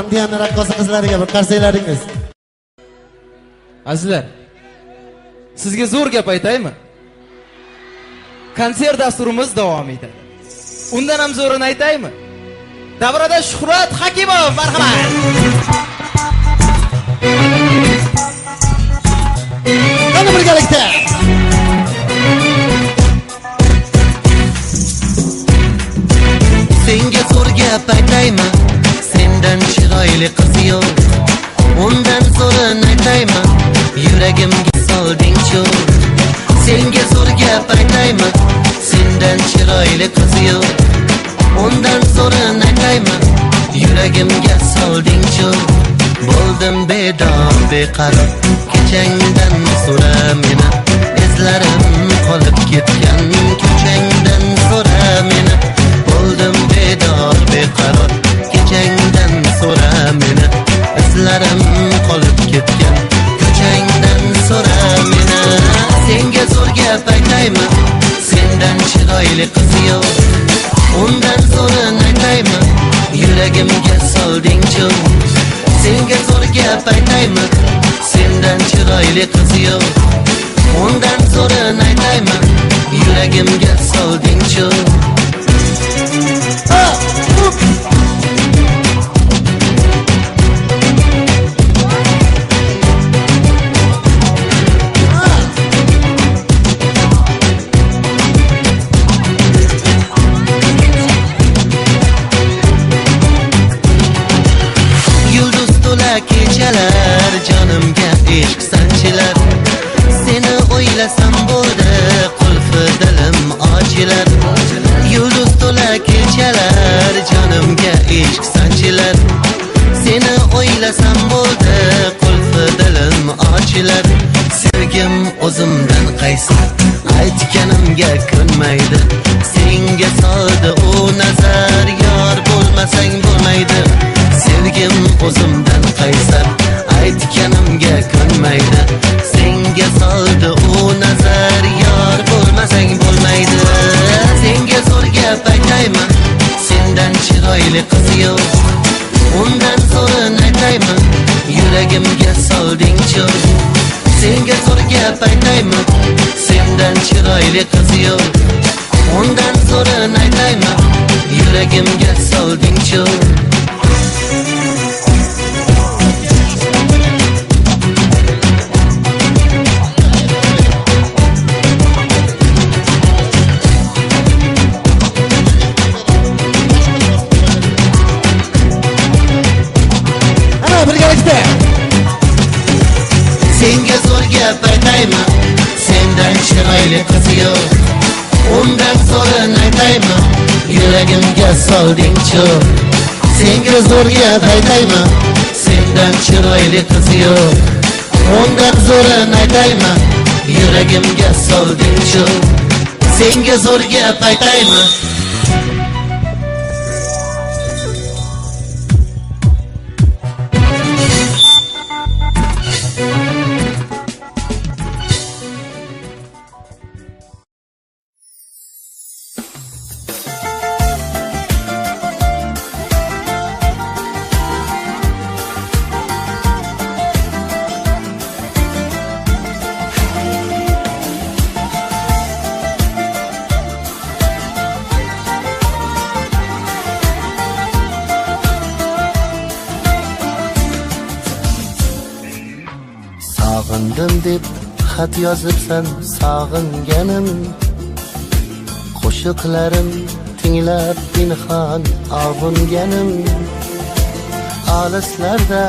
Andiana raqqosa qizlariga bir qarsalaringiz. Azizlar, sizga zo'r gap aytaymi? Konsert dasturimiz davom etadi. Undan ham zo'rini aytaymi? Davrada Shuhrat Hakimov, marhamat. Qani birgalikda. Senga zo'r gap aytaymi? Sendan chiroyli qiz yo'q. Undan zo'rini aytaymi? Yuragimga solding-chu. Senga zo'r gap aytaymi? Sendan chiroyli qiz yo'q. Undan zo'rini aytaymi? Yuragimga solding-chu. Bo'ldim bedor beqaror, kechangdan so'ra meni. Izlarim qolib ketgan ko'changdan so'ra meni. Bo'ldim bedor beqaror, kechangdan so'ra meni. Izlarim qolib ketgan ko'changdan so'ra meni. Senga zo'r gap aytaymi? Sendan chiroyli qiz yo'q. Undan zo'rini aytaymi? Yuragimga solding-chu. Senga zo'r gap aytaymi? Sendan chiroyli qiz yo'q. Undan zo'rini aytaymi? Yuragimga solding-chu. Kechalar jonimga ishq sanchilar. Seni o'ylasam bo'ldi qulfi dilim ochilar. Yulduz to'la kechalar jonimga ishq sanchilar. Seni o'ylasam bo'ldi qulfi dilim ochilar. Sevgim o'zimdan qaysi aytganimga ko'nmaydi. Senga soldi u nazar, yor bo'lmasang bo'lmaydi. Sevgim o'zimdan qaysar, aytganimga ko'nmaydi. Senga soldi u nazar, yor bo'lmasang bo'lmaydi. Senga zo'r gap aytaymi? Sendan chiroyli qiz yo'q. Undan zo'rini aytaymi? Yuragimga solding-chu. Senga zo'r gap aytaymi? Sendan chiroyli qiz yo'q. Undan zo'rini aytaymi? Yuragimga solding-chu. Senga zo'r gap aytaymi? Sendan chiroyli qiz yo'q. Undan zo'rini aytaymi? Yuragimga solding-chu. Senga zo'r gap aytaymi? Sendan chiroyli qiz yo'q. Undan zo'rini aytaymi? Yuragimga solding-chu. Senga zo'r gap aytaymi? Sog'indim deb xat yozibsan sog'inganim. Qo'shiqlarim tinglab pinhon og'inganim. Olislarda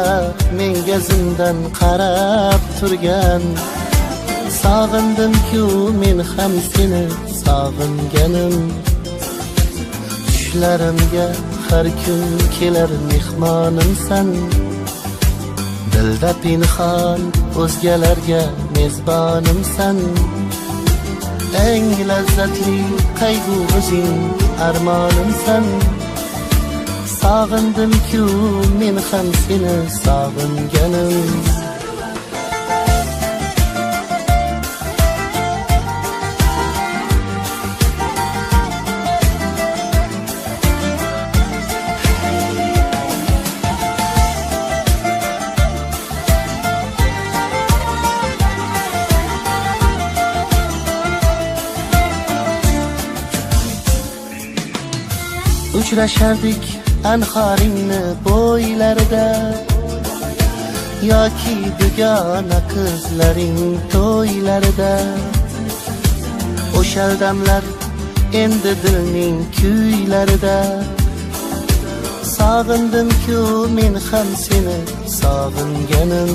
menga zindan qarab turgan. Sog'indim-ku men ham seni sog'inganim. Tushlarimga har kun kelar mehmonimsan. Dilda pinhon o'zgalarga mezbonimsan. Eng lazzatli qayg'u o'zing armonimsan. Sog'indim-ku men ham seni sog'inganim. uchrashardik anhoringni bo'ylarida yoki begona qizlaring to'ylarida. O'sha damlar endi dilning kuylarida. Sog'indim-ku men ham seni sog'inganim.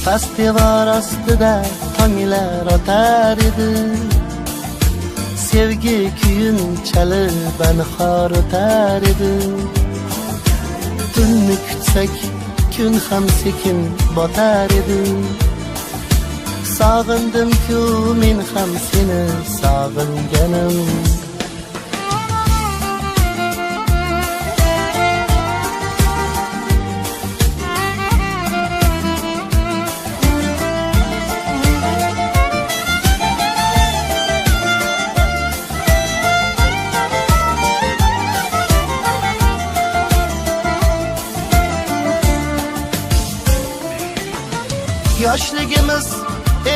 Past devor ostida tonglar otar edi. Sevgi kuyin chalib anhor o'tar edi. Tunni kutsak kun ham sekin botar edi. Sog'indim-ku men ham seni sog'inganim. Yoshligimiz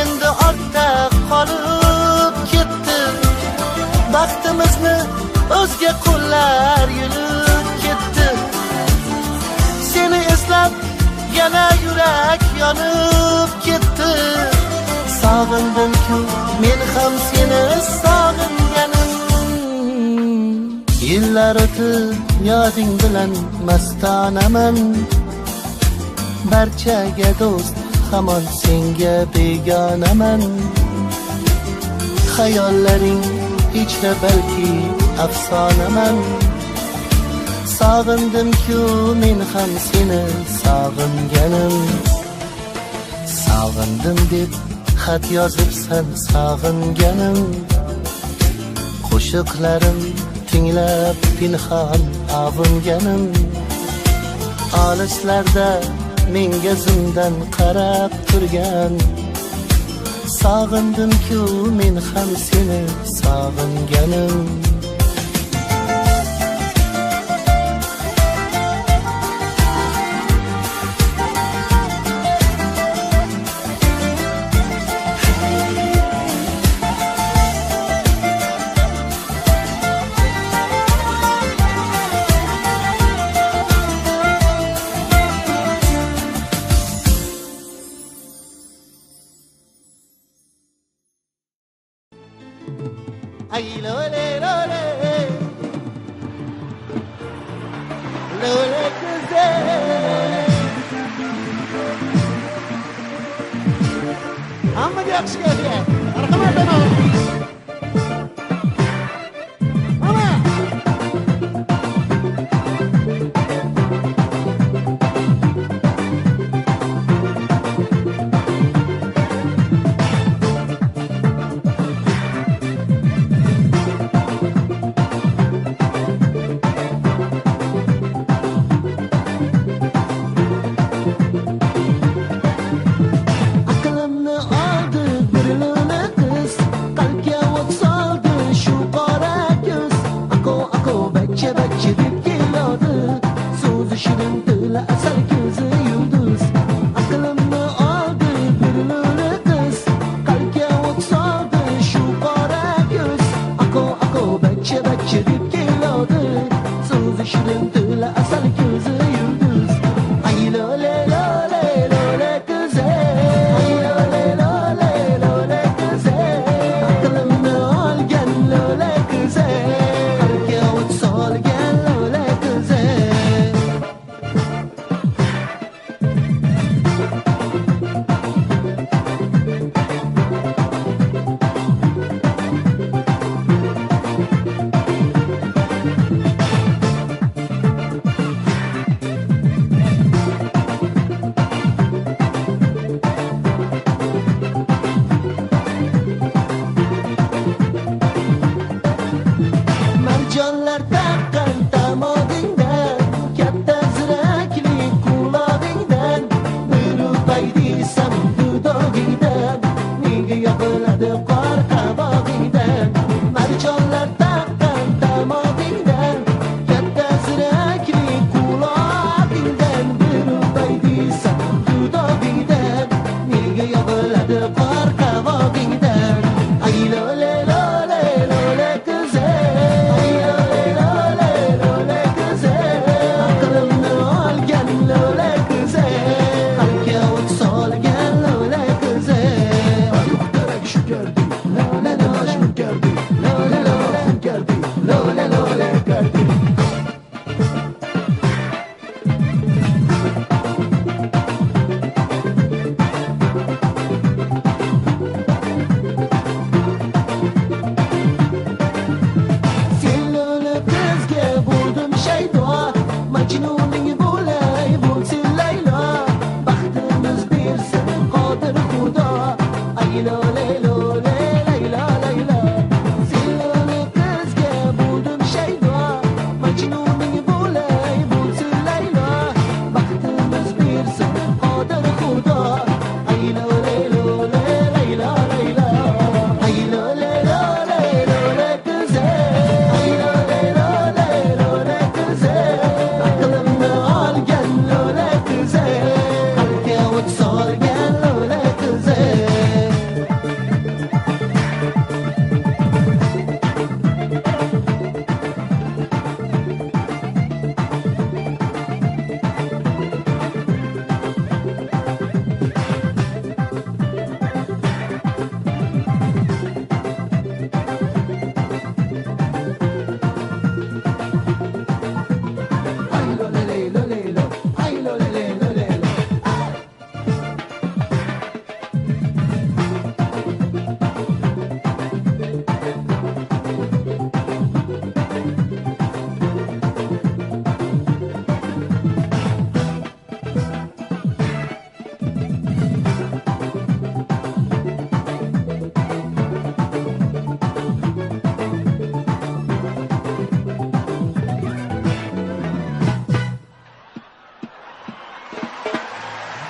endi ortda qolib ketdi. Baxtimizni o'zga qo'llar yulib ketdi. Seni eslab yana yurak yonib ketdi. Sog'indim-ku men ham seni sog'inganim. Yillar o'tib yoding bilan mastonaman. Barchaga do'st hamon senga begonaman. Xayollaring ichra balki afsonaman. Sog'indim-ku men ham seni sog'inganim. Sog'indim deb xat yozibsan sog'inganim. Qo'shiqlarim tinglab pinhon avunganim. Olislarda menga zimdan qarab turgan. Sog'indim-ku men ham seni sog'inganim. Ay lole lole lole güzel. Amma yaxshi kelgan. Marhamat ana. Ana.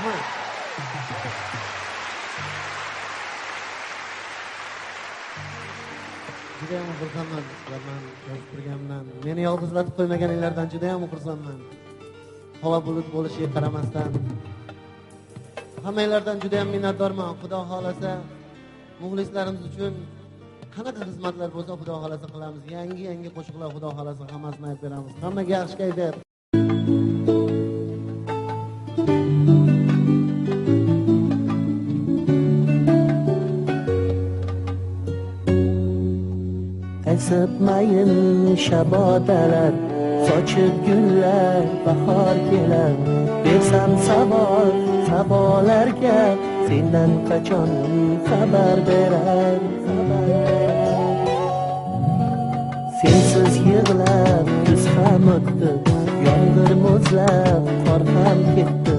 Rahmat. Juda ham xursandman sizlardan yozib turganimdan. Meni yolg'izlatib qo'ymaganinglardan juda ham xursandman. Havo bulut bo'lishiga qaramasdan hammanglardan juda ham minnatdorman. Xudo xolasa muxlislarimiz uchun qanaqa xizmatlar bo'lsa Xudo xolasa qilamiz. Yangi qo'shiqlar Xudo xolasa hammasini aytib beramiz. Hammaga yaxshi kayfiyat. Esipmayin shabodalar, sochib gullar bahor kelar. Bersam sabolarga, sendan qachon xabar berar. Sensiz yig'lab kuz ham o'tdi, yomg'ir muzlab qor ham ketdi.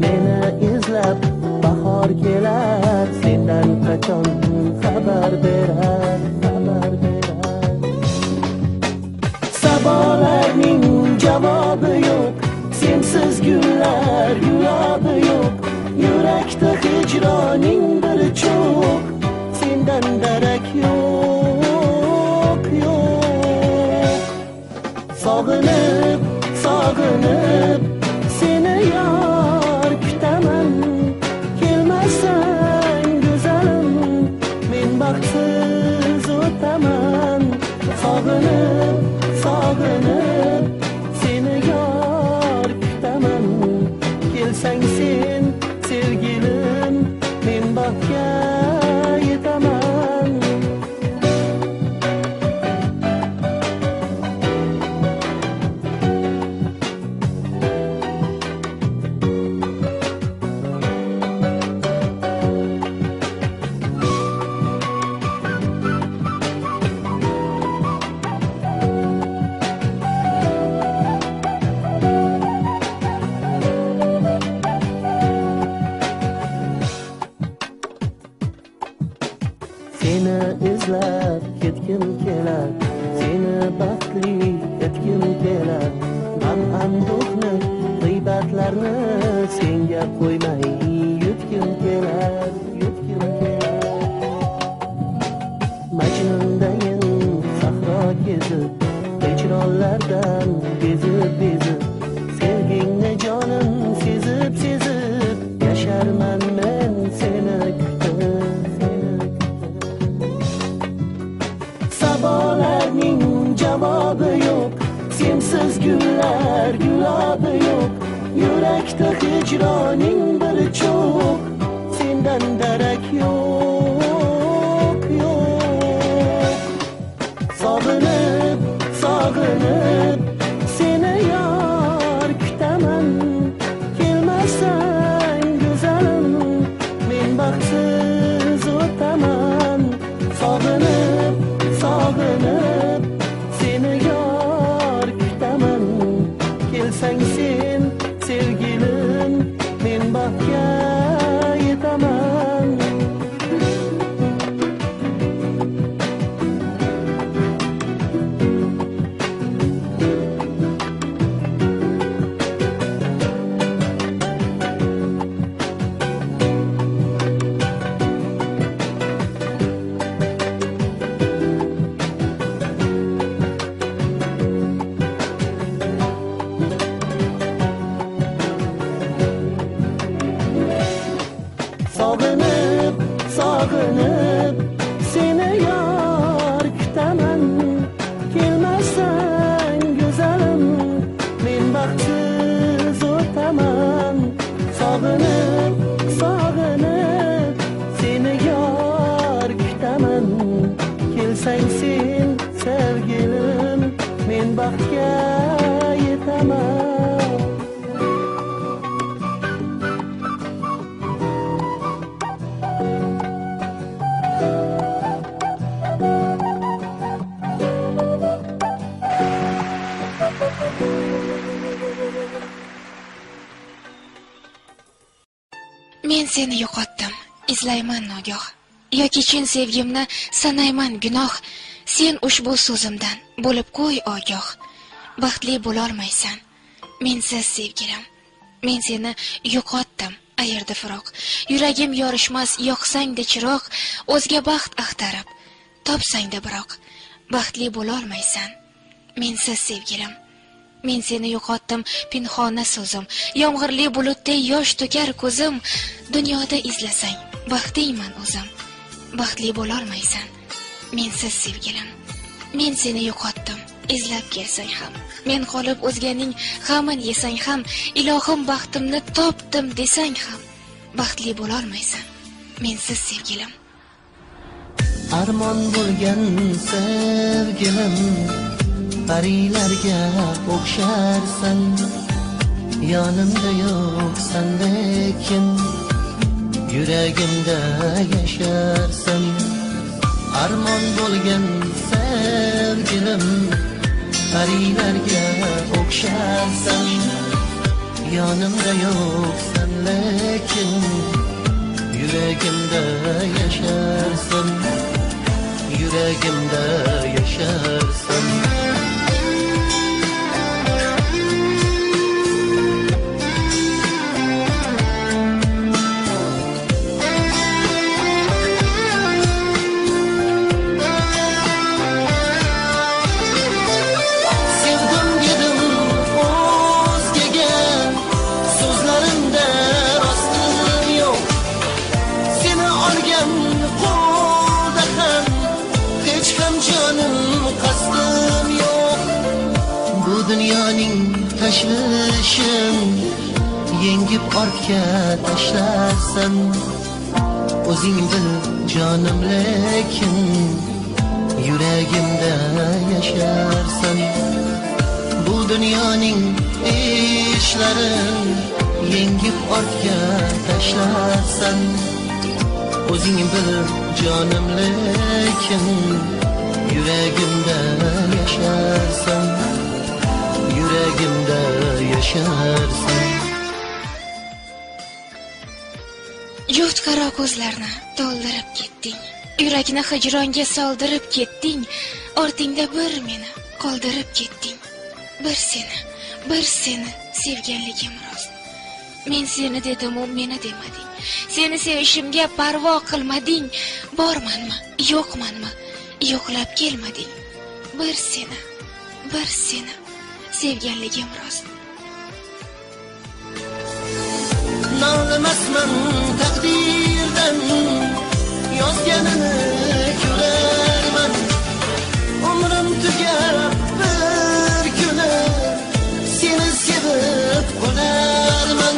Meni izlab bahor kelar, sendan qachon xabar berar. Sabolarning javobi yo'q, sensiz gullar gulobi yo'q. Yurakda hijroning bir cho'q, sendan darak yo'q. Sog'inib seni yor kutaman. Kelmasang go'zalim, men baxtsiz o'taman. Sog'inib seni yor kutaman. Kelsang sen sevgilim, men baxtga yetaman. Seni izlab ketgim kelar, seni baxtli etgim kelar. Men anduhni, g'iybatlarni senga qo'ymay yutgim kelar. Majnundayin sahro kezib, hijronlardan bezib, sevgingni jonim sezib, yasharman men seni kutib. Sabolarning javobi yo'q, sensiz gullar gulobi yo'q. Yurakda hijroning bir cho'q, sendan darak yo'q. Sog'inib seni yor kutaman. Kelmasang go'zalim, men baxtsiz o'taman. Sog'inib seni yor kutaman. Kelsang sen sevgilim, men baxtga yetaman. Sog'inib seni yor kutaman. Kelmasang go'zalim, men baxtsiz o'taman. Sog'inib seni yor kutaman. Kelsang sen sevgilim, men baxtga yetaman. Men seni yo'qotdim, izlayman nogoh. Yoki chin sevgimni sanayman gunoh. Sen ushbu so'zimdan bo'lib qo'y ogoh. Baxtli bo'lolmaysan mensiz sevgilim. Men seni yo'qotdim, ayirdi firoq. Yuragim yorishmas yoqsangda chiroq, o'zga baxt axtarib topsangda biroq baxtli bo'la olmaysan mensiz sevgilim. Men seni yo'qotdim pinhona so'zim, yomg'irli bulutday yosh to'kar ko'zim. Dunyoda izlasang baxtiyman o'zim, baxtli bo'la olmaysan mensiz sevgilim. Men seni yo'qotdim izlab kelsang ham, men qolib o'zganing g'amin yesang ham, ilohim baxtimni topdim desang ham baxtli bo'la olmaysan mensiz sevgilim. Armon bo'lgan sevgilim, parilarga o'xsharsan, yonimda yo'qsan lekin yuragimda yasharsan. Armon bo'lgan sevgilim, parilarga o'xsharsan, yonimda yo'qsan lekin yuragimda yasharsan, yuragimda yasharsan. Dunyoning tashvishin yengib ortga tashlarsan, o'zing bil jonim lekin yuragimda yasharsan. Bu dunyoning ishlarin yengib ortga tashlarsan, o'zing bil jonim lekin yuragimda yasharsan, yuragimda yasharsan. Juft qaro ko'zlarni to'ldirib ketding, yurakni hijronga soldirib ketding, ortingda bir meni qoldirib ketding. Bir seni sevganligim rost. Men seni dedim, u meni demading. Seni sevishimga parvo qilmading. Bormanmi, yo'qmanmi, yo'qlab kelmading. Bir seni sevganligim rost. Nolimasman taqdirdan, yozganini ko'rarman. Umrim tugab bir kuni seni sevib qolarman.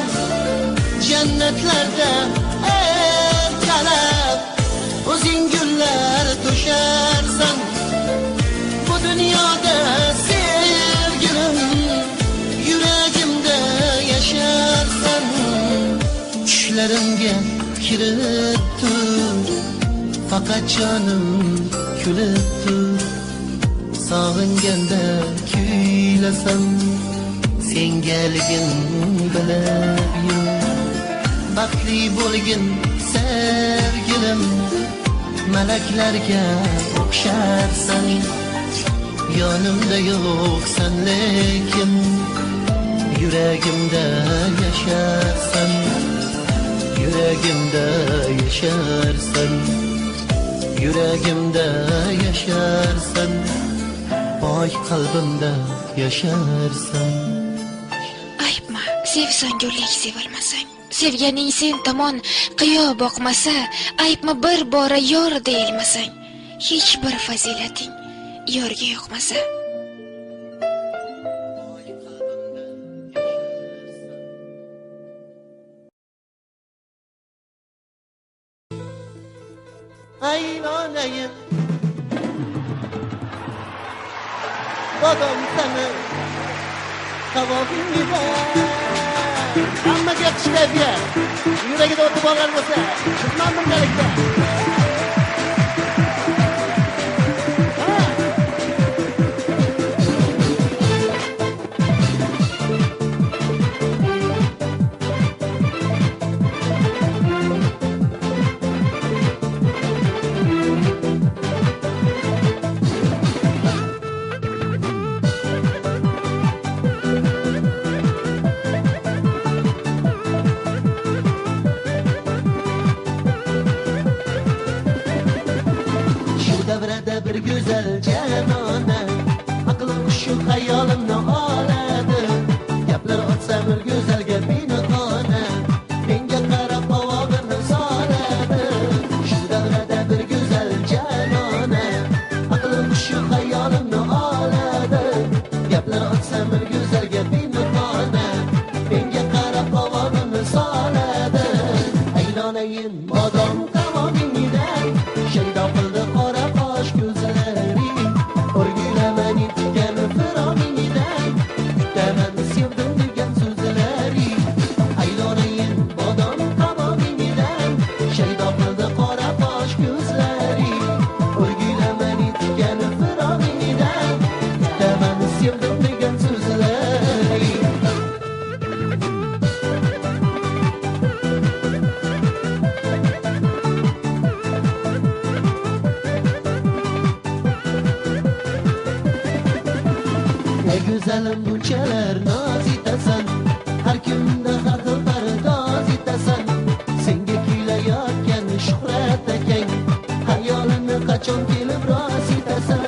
Jannatlarda ertalab o'zing gullar to'sharsan. Bu dunyoda sevgilim yuragimda yasharsan. Tushlarimga kirib tur, faqat jonim kulib tur. Sog'inganda kuylasam, sengaligin bilib yur. Baxtli bo'lgin sevgilim, malaklarga o'xsharsan. Yonimda yo'qsan lekin yuragimda yasharsan, yuragimda yasharsan, yuragimda yasharsan, pok qalbimda yasharsan. Aytma, sevsang gullik sevilmasang, sevganing sen tomon qiyo boqmasa, aytma bir bora yor deyilmasang, hech bir fazilating yorga yoqmasa. Aylanayım Babam seni Kavabim gider Amma geçiş keyfiye Yüreği de otup olan olsa Çıkmam bundalıkta güzel canona aqlim shu xayolimni oladi gaplar otsam bir go'zal gapini qona menga qarab qovog'ini soladi shu davrada bir go'zal janona aqlim shu xayolimni oladi gaplar otsam bir go'zal gapini qona menga qarab qovog'ini soladi aylanayim bodom qavog'ingdan shaydo qildi qora qosh ko'zlari o'rgilaman etgan firog'ingdan kutaman sevdim degan so'zlari aylanayim bodom qavog'ingdan shaydo qildi qora qosh ko'zlari o'rgilaman etgan firog'ingdan kutaman sevdim degan so'zlari ey güzelim bunchalar noz etasan har kimda har xil pardoz etasan senga kuylayotgan shuhrat akang xayolini qachon kelib rost etasan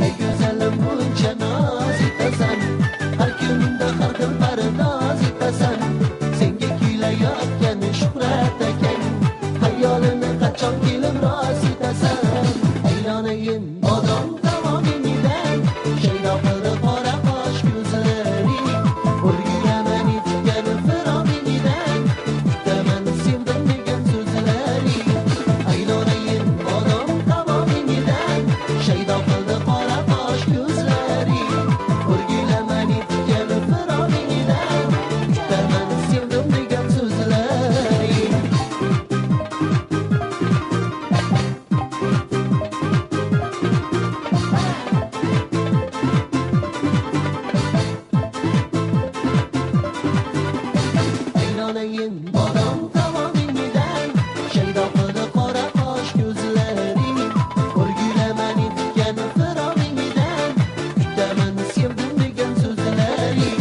ey güzelim buncha noz etasan har kimda har xil pardoz etasan senga kuylayotgan shuhrat akang xayolini qachon kelib rost etasan aylanayim bodom qavog'ingdan shaydo qildi qora qosh ko'zlari o'rgilaman etgan firog'ingdan kutaman sevdim degan so'zlari aylanayim bodom qavog'ingdan shaydo qildi qora qosh ko'zlari o'rgilaman etgan firog'ingdan kutaman sevdim degan so'zlari aylanayim bodom qavog'ingdan shaydo qildi qora qosh ko'zlari o'rgilaman etgan firog'ingdan kutaman sevdim degan so'zlari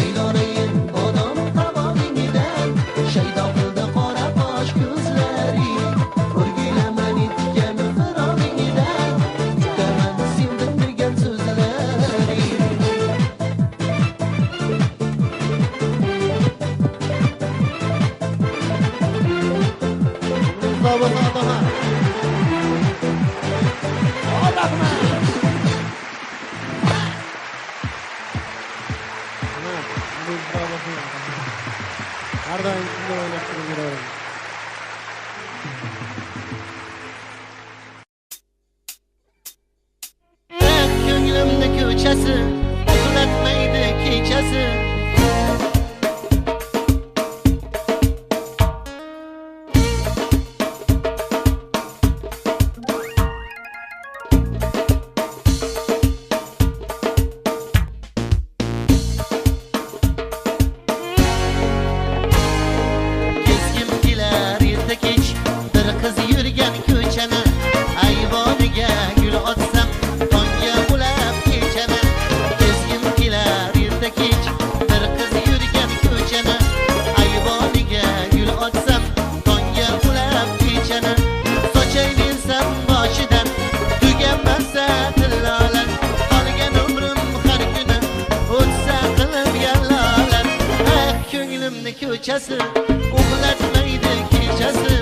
aylanayim bodom qavog'ingdan shaydo qildi qora qosh ko'zlari o'rgilaman etgan firog'ingdan kutaman sevdim degan so'zlari Bravo, bravo, bravo. Har doim shunday o'ynab turib yuraveramiz. Ko'nglimni ko'chasi uxlatmaydi kechasi Keskim kelar erta kech bir qiz yurgan ko'chani ayvoniga gul otsam tongga ulab kechani Keskim kelar erta kech bir qiz yurgan ko'chani ayvoniga gul otsam tongga ulab kechani sochay bersam boshidan tugamasa tillolar qolgan umrim har kuni o'tsa qilib yallolar ko'nglimni ko'chasi uxlatmaydi kechasi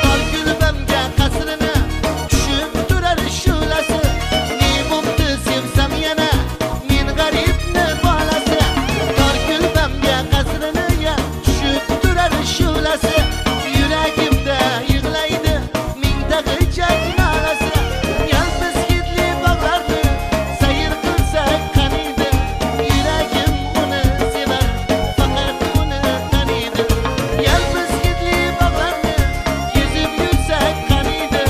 Tol gulbamga qasrini tushib turar shulasi ne bo'pti sevsam yana men g'aribni bolasi Tol gulbamga qasrini tushib turar shulasi yuragimda yig'laydi mingta g'ijak nolasi yalpiz hidli bog'larni sayr qilsak qaniydi yuragim uni sevar faqat uni taniydi yalpiz hidli bog'larni kezib yursak qaniydi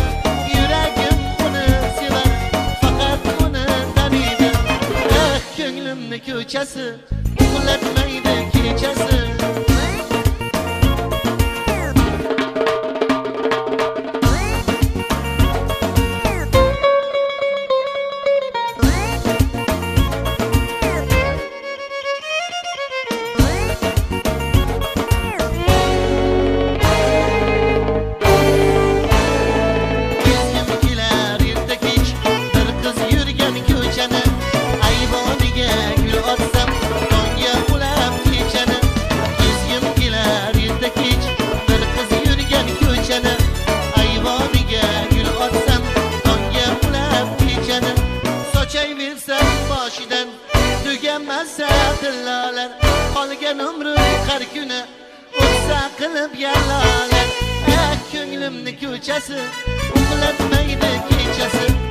yuragim uni sevar faqat uni taniydi ko'nglimni ko'chasi uxlatmaydi kechasi har kuni o'tsa qilib yalalar ko'nglimni ko'chasi uxlatmaydi kechasi